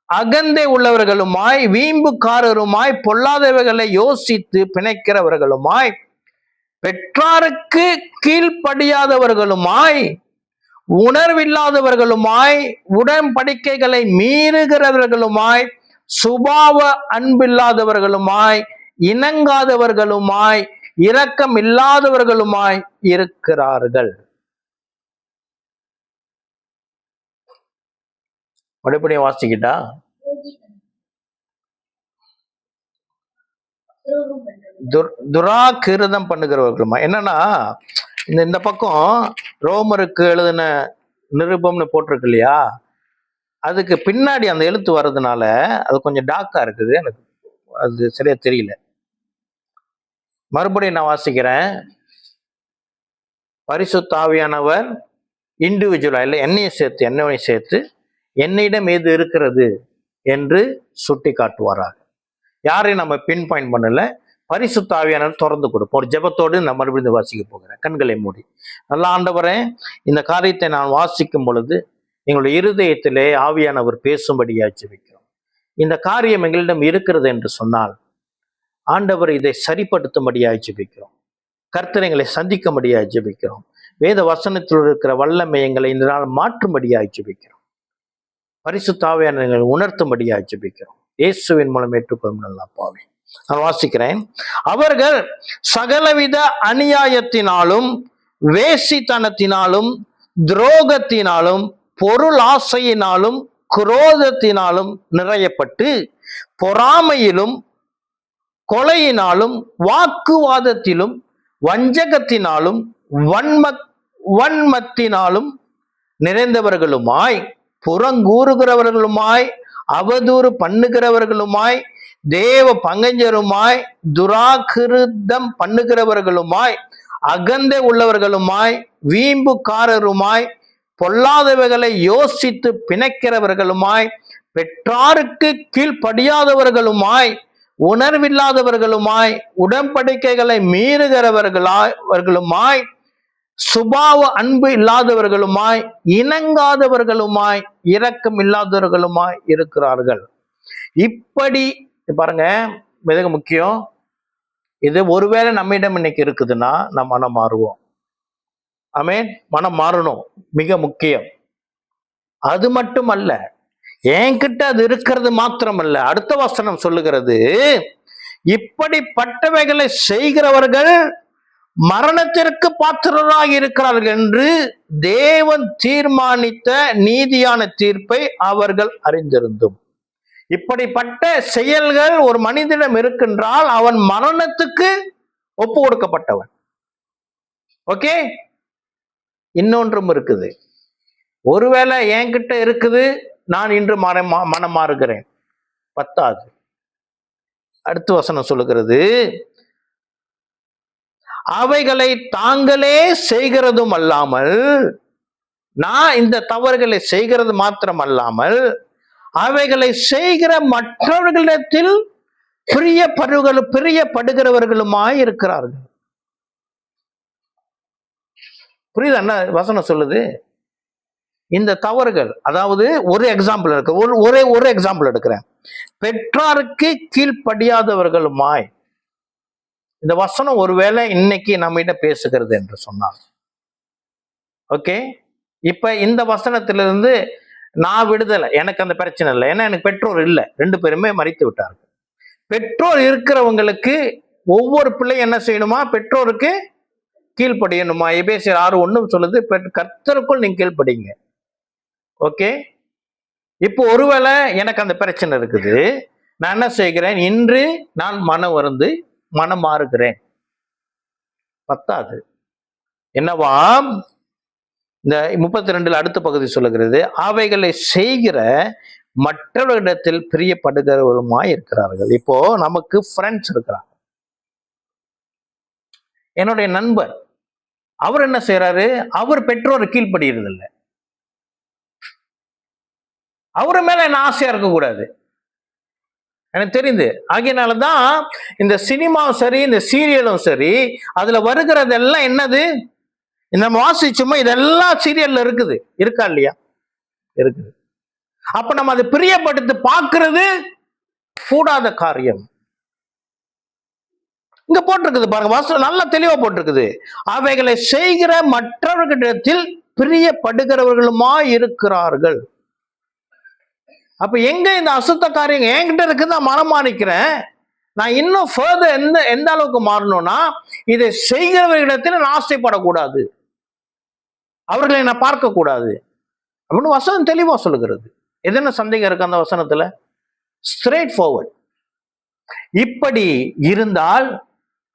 அகந்தை உள்ளவர்களுமாய் வீம்புக்காரருமாய் பொல்லாதவைகளை யோசித்து பிணைக்கிறவர்களுமாய் பெற்றாருக்கு கீழ்ப்படியாதவர்களுமாய் உணர்வில்லாதவர்களுமாய் உடன்படிக்கைகளை மீறுகிறவர்களுமாய் சுபாவ அன்பில்லாதவர்களுமாய் இணங்காதவர்களுமாய் இரக்கம் இல்லாதவர்களுமாய் இருக்கிறார்கள். மறுபடியும் வாசிக்கிட்டா துராகிருதம் பண்ணுகிறவர்களுமா. என்னன்னா இந்த பக்கம் ரோமருக்கு எழுதின நிருபம்னு போட்டிருக்கு இல்லையா, அதுக்கு பின்னாடி அந்த எழுத்து வர்றதுனால அது கொஞ்சம் டார்க்கா இருக்குது, எனக்கு அது சரியா தெரியல. மறுபடியும் நான் வாசிக்கிறேன். பரிசுத்த ஆவியானவர் இண்டிவிஜுவலா இல்லை, என்னையும் சேர்த்து என்னிடம் எது இருக்கிறது என்று சுட்டி காட்டுவாராக. யாரையும் நம்ம பின் பாயிண்ட் பண்ணல, பரிசுத்த ஆவியானவர் திறந்து கொடுப்போம். ஒரு ஜெபத்தோடு நான் மறுபடியும் வாசிக்க போகிறேன். கண்களை மூடி. நல்ல ஆண்டவரே, இந்த காரியத்தை நான் வாசிக்கும் பொழுது எங்களுடைய இருதயத்திலே ஆவியானவர் பேசும்படியாக ஜெபிக்கிறோம். இந்த காரியம் எங்களிடம் இருக்கிறது என்று சொன்னால் ஆண்டவர் இதை சரிப்படுத்தும்படியாக ஜெபிக்கிறோம். கர்த்தர் எங்களை சந்திக்கும்படியாக ஜெபிக்கிறோம். வேத வசனத்தில் இருக்கிற வல்லமை எங்களை இந்த நாள் மாற்றும்படியாக ஜெபிக்கிறோம். பரிசுத்த ஆவியானவரை உணர்த்தும்படியாக ஜெபிக்கிறோம். இயேசுவின் மூலம் ஏற்றுக்கொள்ளும் நல்ல அப்பாவே. நான் வாசிக்கிறேன். அவர்கள் சகலவித அநியாயத்தினாலும் வேசித்தனத்தினாலும் துரோகத்தினாலும் பொருள் ஆசையினாலும் குரோதத்தினாலும் நிறையப்பட்டு பொறாமையிலும் கொலையினாலும் வாக்குவாதத்திலும் வஞ்சகத்தினாலும் வன்மத்தினாலும் நிறைந்தவர்களுமாய் புறங்கூறுகிறவர்களுமாய் அவதூறு பண்ணுகிறவர்களுமாய் தேவ பங்கஞ்சருமாய் துராகிருதம் பண்ணுகிறவர்களுமாய் அகந்தை உள்ளவர்களுமாய் வீம்புக்காரருமாய் பொல்லாதவைகளை யோசித்து பிணைக்கிறவர்களுமாய் பெற்றாருக்கு கீழ்ப்படியாதவர்களுமாய் உணர்வில்லாதவர்களுமாய் உடன்படிக்கைகளை மீறுகிறவர்களுமாய் சுபாவ அன்பு இல்லாதவர்களுமாய் இணங்காதவர்களுமாய் இரக்கம் இல்லாதவர்களுமாய் இருக்கிறார்கள். இப்படி பாருங்க, மிக முக்கியம். இது ஒருவேளை நம்மிடம் இன்னைக்கு இருக்குதுன்னா நம்ம மனம் மாறுவோம். ஆமென். மனம் மாறணும், மிக முக்கியம். அது மட்டுமல்ல, என்கிட்ட அது இருக்கிறது மாத்திரமல்ல, அடுத்த வசனம் சொல்லுகிறது, இப்படிப்பட்டவைகளை செய்கிறவர்கள் மரணத்திற்கு பாத்திரராக இருக்கிறார்கள் என்று தேவன் தீர்மானித்த நீதியான தீர்ப்பை அவர்கள் அறிந்திருந்தும். இப்படிப்பட்ட செயல்கள் ஒரு மனிதனிடம் இருக்கின்றால் அவன் மரணத்துக்கு ஒப்பு கொடுக்கப்பட்டவன். ஓகே. இன்னொன்றும் இருக்குது. ஒருவேளை என்கிட்ட இருக்குது, நான் இன்று மனம் மாறுகிறேன், பத்தாது. அடுத்த வசனம் சொல்லுகிறது, அவைகளை தாங்களே செய்கிறதும் அல்லாமல், நான் இந்த தவறுகளை செய்கிறது மாத்திரம் அல்லாமல் அவைகளை செய்கிற மற்றவர்களிடத்தில் பிரியப்படுகிறவர்களுமாய் இருக்கிறார்கள். புரியுது என்ன வசனம் சொல்லுது? இந்த தவறுகள், அதாவது ஒரு எக்ஸாம்பிள் இருக்கு, ஒரு எக்ஸாம்பிள் எடுக்கிறேன். பெற்றாருக்கு கீழ்ப்படியாதவர்களுமாய். இந்த வசனம் ஒருவேளை இன்னைக்கு நம்மகிட்ட பேசுகிறது என்று சொன்னார். ஓகே. இப்ப இந்த வசனத்திலிருந்து நான் விடுதலை, எனக்கு அந்த பிரச்சனை இல்லை, ஏன்னா எனக்கு பெற்றோர் இல்லை, 2 பேருமே மரித்து விட்டார்கள். பெற்றோர் இருக்கிறவங்களுக்கு ஒவ்வொரு பிள்ளை என்ன செய்யணுமா? பெற்றோருக்கு கீழ்ப்படியணுமா? எபேசியர் 6:1 சொல்லுது, கர்த்தருக்குள் நீங்க கீழ்ப்படிங்க. ஓகே. இப்போ ஒருவேளை எனக்கு அந்த பிரச்சனை இருக்குது, நான் என்ன செய்கிறேன்? இன்று நான் மனம் மாறுகிறேன், பத்தாது. என்னவா? இந்த 32 அடுத்த பகுதி சொல்லுகிறது, அவைகளை செய்கிற மற்றவர்களிடத்தில் பிரியப்படுகிறவர்களுமாய் இருக்கிறார்கள். இப்போ நமக்கு ஃப்ரெண்ட்ஸ் இருக்கிறாங்க. என்னுடைய நண்பர், அவர் என்ன செய்யறாரு? அவர் பெற்றோர் கீழ்ப்படுகிறது இல்லை, அவரு மேல என்ன ஆசையா இருக்கக்கூடாது, எனக்கு தெரியுது. ஆகையினாலதான் இந்த சினிமாவும் சரி, இந்த சீரியலும் சரி, அதுல வருகிறதெல்லாம் என்னது? இந்த வாசிச்சுமா இதெல்லாம் சீரியல்ல இருக்குது, இருக்கா இல்லையா? இருக்குது. அப்ப நம்ம அதை பிரியப்படுத்தி பார்க்கிறது கூடாத காரியம். இங்க போட்டிருக்குது பாருங்க, வாசம் நல்லா தெளிவா போட்டிருக்குது, அவைகளை செய்கிற மற்றவர்களிடத்தில் பிரியப்படுகிறவர்களுமா இருக்கிறார்கள். அப்ப எங்க இந்த அசுத்த காரியம் என்கிட்ட இருக்குது, நான் மனம் மாறிக்கிறேன். நான் இன்னும் ஃபர்தர் எந்த அளவுக்கு மாறணும்னா, இதை செய்கிறவர்களிடத்தில் நான் ஆசைப்படக்கூடாது, அவர்களை நான் பார்க்க கூடாது அப்படின்னு வசனம் தெளிவா சொல்லுகிறது. எதுன்னு சந்தேகம் இருக்கு அந்த வசனத்துல? Straight forward. இப்படி இருந்தால்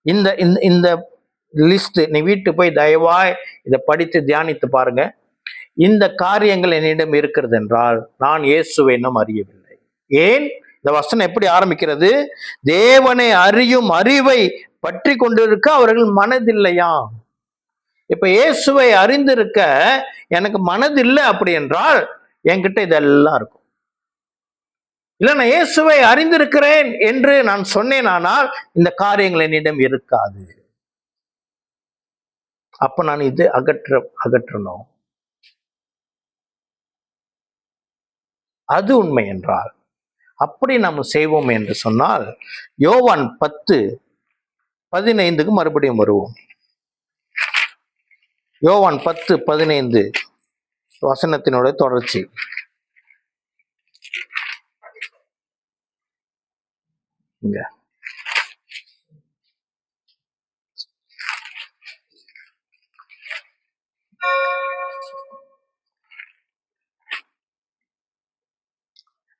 இந்த இந்த லிஸ்ட் நீ வீட்டு போய் தயவாய் இதை படித்து தியானித்து பாருங்க. இந்த காரியங்கள் என்னிடம் இருக்கிறது என்றால் நான் இயேசுவை இன்னும் அறியவில்லை. ஏன்? இந்த வசனம் எப்படி ஆரம்பிக்கிறது? தேவனை அறியும் அறிவை பற்றி கொண்டிருக்க அவர்கள் மனதில்லையா. இப்ப இயேசுவை அறிந்திருக்க எனக்கு மனதில்லை அப்படி என்றால் என்கிட்ட இதெல்லாம் இருக்கும். இல்ல, நான் இயேசுவை அறிந்திருக்கிறேன் என்று நான் சொன்னேனானால் இந்த காரியங்கள் என்னிடம் இருக்காது. அப்ப நான் இது அகற்றணும். அது உண்மை என்றால் அப்படி நாம் செய்வோம் என்று சொன்னால் யோவான் 10:15 மறுபடியும் வருவோம். யோவான் 10:15 வசனத்தினுடைய தொடர்ச்சி. இங்க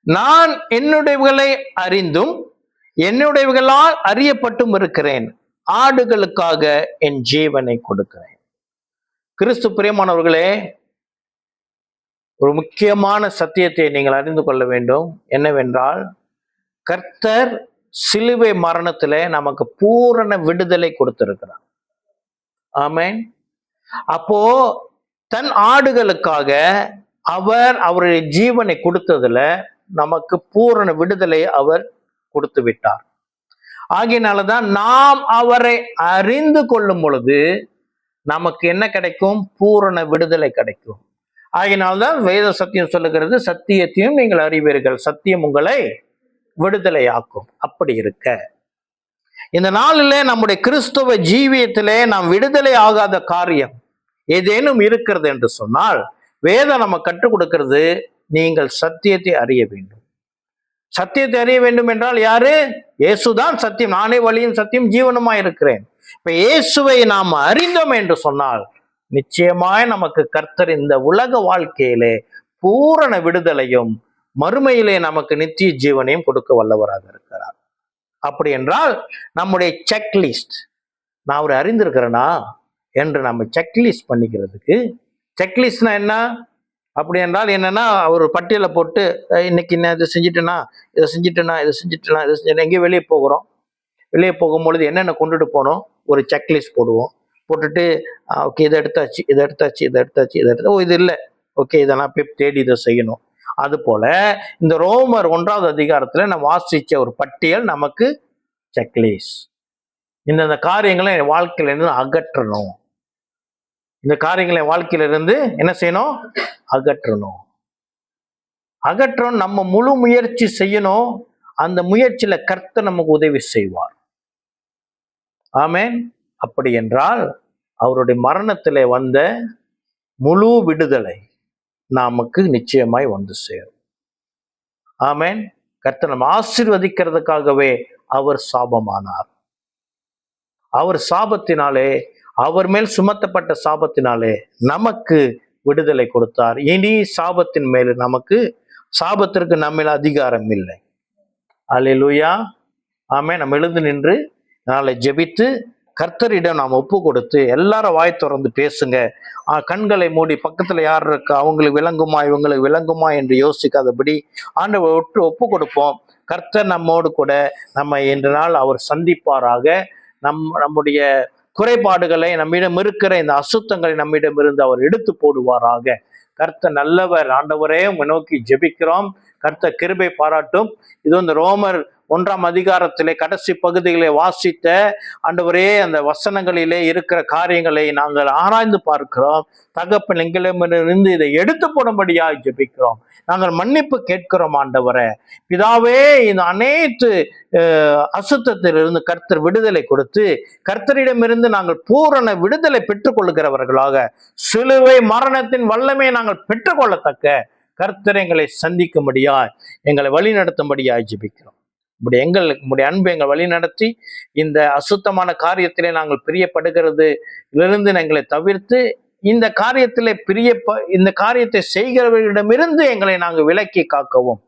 நான் என்னுடையவர்களை அறிந்தும் என்னுடையவர்களால் அறியப்பட்டும் இருக்கிறேன். ஆடுகளுக்காக என் ஜீவனை கொடுக்கிறேன். கிறிஸ்து பிரியமானவர்களே, ஒரு முக்கியமான சத்தியத்தை நீங்கள் அறிந்து கொள்ள வேண்டும். என்னவென்றால், கர்த்தர் சிலுவை மரணத்திலே நமக்கு பூரண விடுதலை கொடுத்திருக்கிறார். ஆமென். அப்போ தன் ஆடுகளுக்காக அவர் அவருடைய ஜீவனை கொடுத்ததுல நமக்கு பூரண விடுதலை அவர் கொடுத்து விட்டார். ஆகையினாலதான் நாம் அவரை அறிந்து கொள்ளும் பொழுது நமக்கு என்ன கிடைக்கும்? பூரண விடுதலை கிடைக்கும். ஆகையினால்தான் வேத சத்தியம் சொல்லுகிறது, சத்தியத்தையும் நீங்கள் அறிவீர்கள், சத்தியம் உங்களை விடுதலையாக்கும். அப்படி இருக்க இந்த நாளிலே நம்முடைய கிறிஸ்துவ ஜீவியத்திலே நாம் விடுதலை ஆகாத காரியம் ஏதேனும் இருக்கிறது என்று சொன்னால் வேதம் நம்ம கற்றுக் கொடுக்கிறது, நீங்கள் சத்தியத்தை அறிய வேண்டும். சத்தியத்தை அறிய வேண்டும் என்றால் யாரு? இயேசுதான் சத்தியம். நானே வழியும் சத்தியம் ஜீவனுமாய் இருக்கிறேன். இப்ப இயேசுவை நாம் அறிந்தோம் என்று சொன்னால் நிச்சயமாய் நமக்கு கர்த்தர் இந்த உலக வாழ்க்கையிலே பூரண விடுதலையும் மறுமையிலே நமக்கு நித்திய ஜீவனையும் கொடுக்க வல்லவராக இருக்கிறார். அப்படி என்றால் நம்முடைய செக்லிஸ்ட், நான் அவரை அறிந்திருக்கிறேனா என்று நம்ம செக்லிஸ்ட் பண்ணிக்கிறதுக்கு, செக்லிஸ்ட்னா என்ன? அப்படி என்றால் என்னன்னா, ஒரு பட்டியலை போட்டு இன்னைக்கு என்ன இதை செஞ்சுட்டேன்னா, இதை செஞ்சுட்டேன்னா, இதை செஞ்சுட்டேன்னா, இதை செஞ்சு எங்கேயும் வெளியே போகிறோம். வெளியே போகும்பொழுது என்னென்ன கொண்டுட்டு போனோம், ஒரு செக்லிஸ்ட் போடுவோம். போட்டுட்டு ஓகே இதை எடுத்தாச்சு, இதை எடுத்தாச்சு, இதை எடுத்தாச்சு, இதை எடுத்து, ஓ இது இல்லை, ஓகே இதெல்லாம் போய் தேடி இதை செய்யணும். அது போல இந்த ரோமர் 1வது அதிகாரத்துல நம்ம வாசிச்ச ஒரு பட்டியல் நமக்கு செக்லிஸ்ட். இந்த காரியங்களை என் வாழ்க்கையில இருந்து அகற்றணும். இந்த காரியங்களை வாழ்க்கையில இருந்து என்ன செய்யணும்? அகற்றணும். நம்ம முழு முயற்சி செய்யணும். அந்த முயற்சியில கர்த்தர் நமக்கு உதவி செய்வார். ஆமென். அப்படி என்றால் அவருடைய மரணத்திலே வந்த முழு விடுதலை நமக்கு நிச்சயமாய் வந்து சேரும். ஆமென். கர்த்தர் நம்ம ஆசீர்வதிக்கிறதுக்காகவே அவர் சாபமானார். அவர் சாபத்தினாலே, அவர் மேல் சுமத்தப்பட்ட சாபத்தினாலே நமக்கு விடுதலை கொடுத்தார். இனி சாபத்தின் மேல் நமக்கு, சாபத்திற்கு நம்மில் அதிகாரம் இல்லை. அல்லேலூயா. ஆமென். நம்ம எழுந்து நின்று நாளை ஜெபித்து கர்த்தரிடம் நாம் ஒப்பு கொடுத்து எல்லாரும் வாய் திறந்து பேசுங்க. கண்களை மூடி பக்கத்துல யார் இருக்கா, அவங்களுக்கு விளங்குமா இவங்களுக்கு விளங்குமா என்று யோசிக்காதபடி ஆண்டவர் ஒப்பு கொடுப்போம். கர்த்தர் நம்மோடு கூட நம்ம இன்று நாள் அவர் சந்திப்பாராக. நம்முடைய குறைபாடுகளை, நம்மிடம் இருக்கிற இந்த அசுத்தங்களை நம்மிடம் இருந்து அவர் எடுத்து போடுவாராக. கர்த்தர் நல்லவர். ஆண்டவரே உங்க நோக்கி ஜெபிக்கிறோம். கர்த்தர் கிருபை பாராட்டும். இது இந்த ரோமர் 1ஆம் அதிகாரத்திலே கடைசி பகுதிகளை வாசித்த ஆண்டவரே அந்த வசனங்களிலே இருக்கிற காரியங்களை நாங்கள் ஆராய்ந்து பார்க்கிறோம். தகப்பன் எங்களிடமிருந்து இதை எடுத்து போடும்படியாக ஜெபிக்கிறோம். நாங்கள் மன்னிப்பு கேட்கிறோம் ஆண்டவரே. பிதாவே, இந்த அனைத்து அசுத்தத்திலிருந்து கர்த்தர் விடுதலை கொடுத்து கர்த்தரிடமிருந்து நாங்கள் பூரண விடுதலை பெற்றுக்கொள்கிறவர்களாக, சிலுவை மரணத்தின் வல்லமை நாங்கள் பெற்றுக்கொள்ளத்தக்க கர்த்தர் எங்களை சந்திக்கும்படியாய், எங்களை வழி நடத்தும்படியாய் ஜெபிக்கிறோம். உங்களுடைய அன்பு எங்களை வழி நடத்தி இந்த அசுத்தமான காரியத்திலே நாங்கள் பிரியப்படுகிறது இருந்து எங்களை தவிர்த்து இந்த காரியத்திலே இந்த காரியத்தை செய்கிறவர்களிடமிருந்து எங்களை நாங்கள் விலக்கி காக்கவும்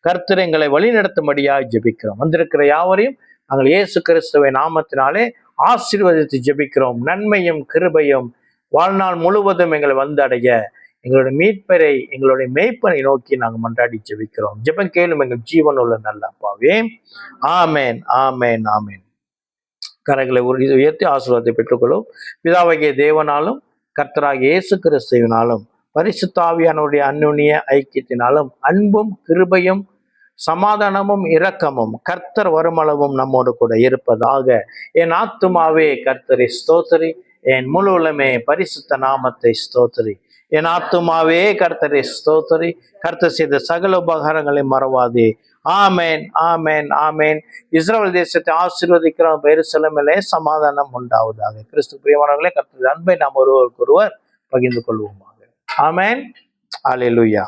கர்த்தர் எங்களை வழிநடத்தும்படியாக ஜெபிக்கிறோம். வந்திருக்கிற யாவரையும் நாங்கள் இயேசு கிறிஸ்துவின் நாமத்தினாலே ஆசீர்வதித்து ஜெபிக்கிறோம். நன்மையும் கிருபையும் வாழ்நாள் முழுவதும் எங்களை வந்தடைய எங்களுடைய மீட்பரை எங்களுடைய மேய்ப்பனை நோக்கி நாங்கள் மன்றாடி ஜெபிக்கிறோம். ஜெபம் கேளும் எங்கள் ஜீவன் உள்ள நல்ல அப்பாவே. ஆமேன், ஆமேன், ஆமேன். கரங்களை உயர்த்தி ஆசீர்வாதத்தை பெற்றுக்கொள்ளும். பிதாவாகிய தேவனாலும் கர்த்தராகிய இயேசு கிறிஸ்துவினாலும் பரிசுத்த ஆவியானவருடைய அந்யோன்ய ஐக்கியத்தினாலும் அன்பும் கிருபையும் சமாதானமும் இரக்கமும் கர்த்தர் வருமளவும் நம்மோடு கூட இருப்பதாக. என் ஆத்துமாவே கர்த்தரை ஸ்தோத்திரி, என் முழு உள்ளமே பரிசுத்த நாமத்தை ஸ்தோத்திரி. என் ஆத்துமாவே கர்த்தரை ஸ்தோத்திரி, கர்த்தர் செய்த சகல உபகாரங்களை மறவாதே. ஆமேன், ஆமேன், ஆமேன். இஸ்ரவேல் தேசத்தை ஆசீர்வதிக்கிறோம். எருசலேமிலே சமாதானம் உண்டாவதாக. கிறிஸ்து பிரியமானவர்களே, கர்த்தருடைய அன்பை நாம் ஒருவருக்கொருவர் பகிர்ந்து கொள்வோமாக. ஆமேன். அல்லேலூயா.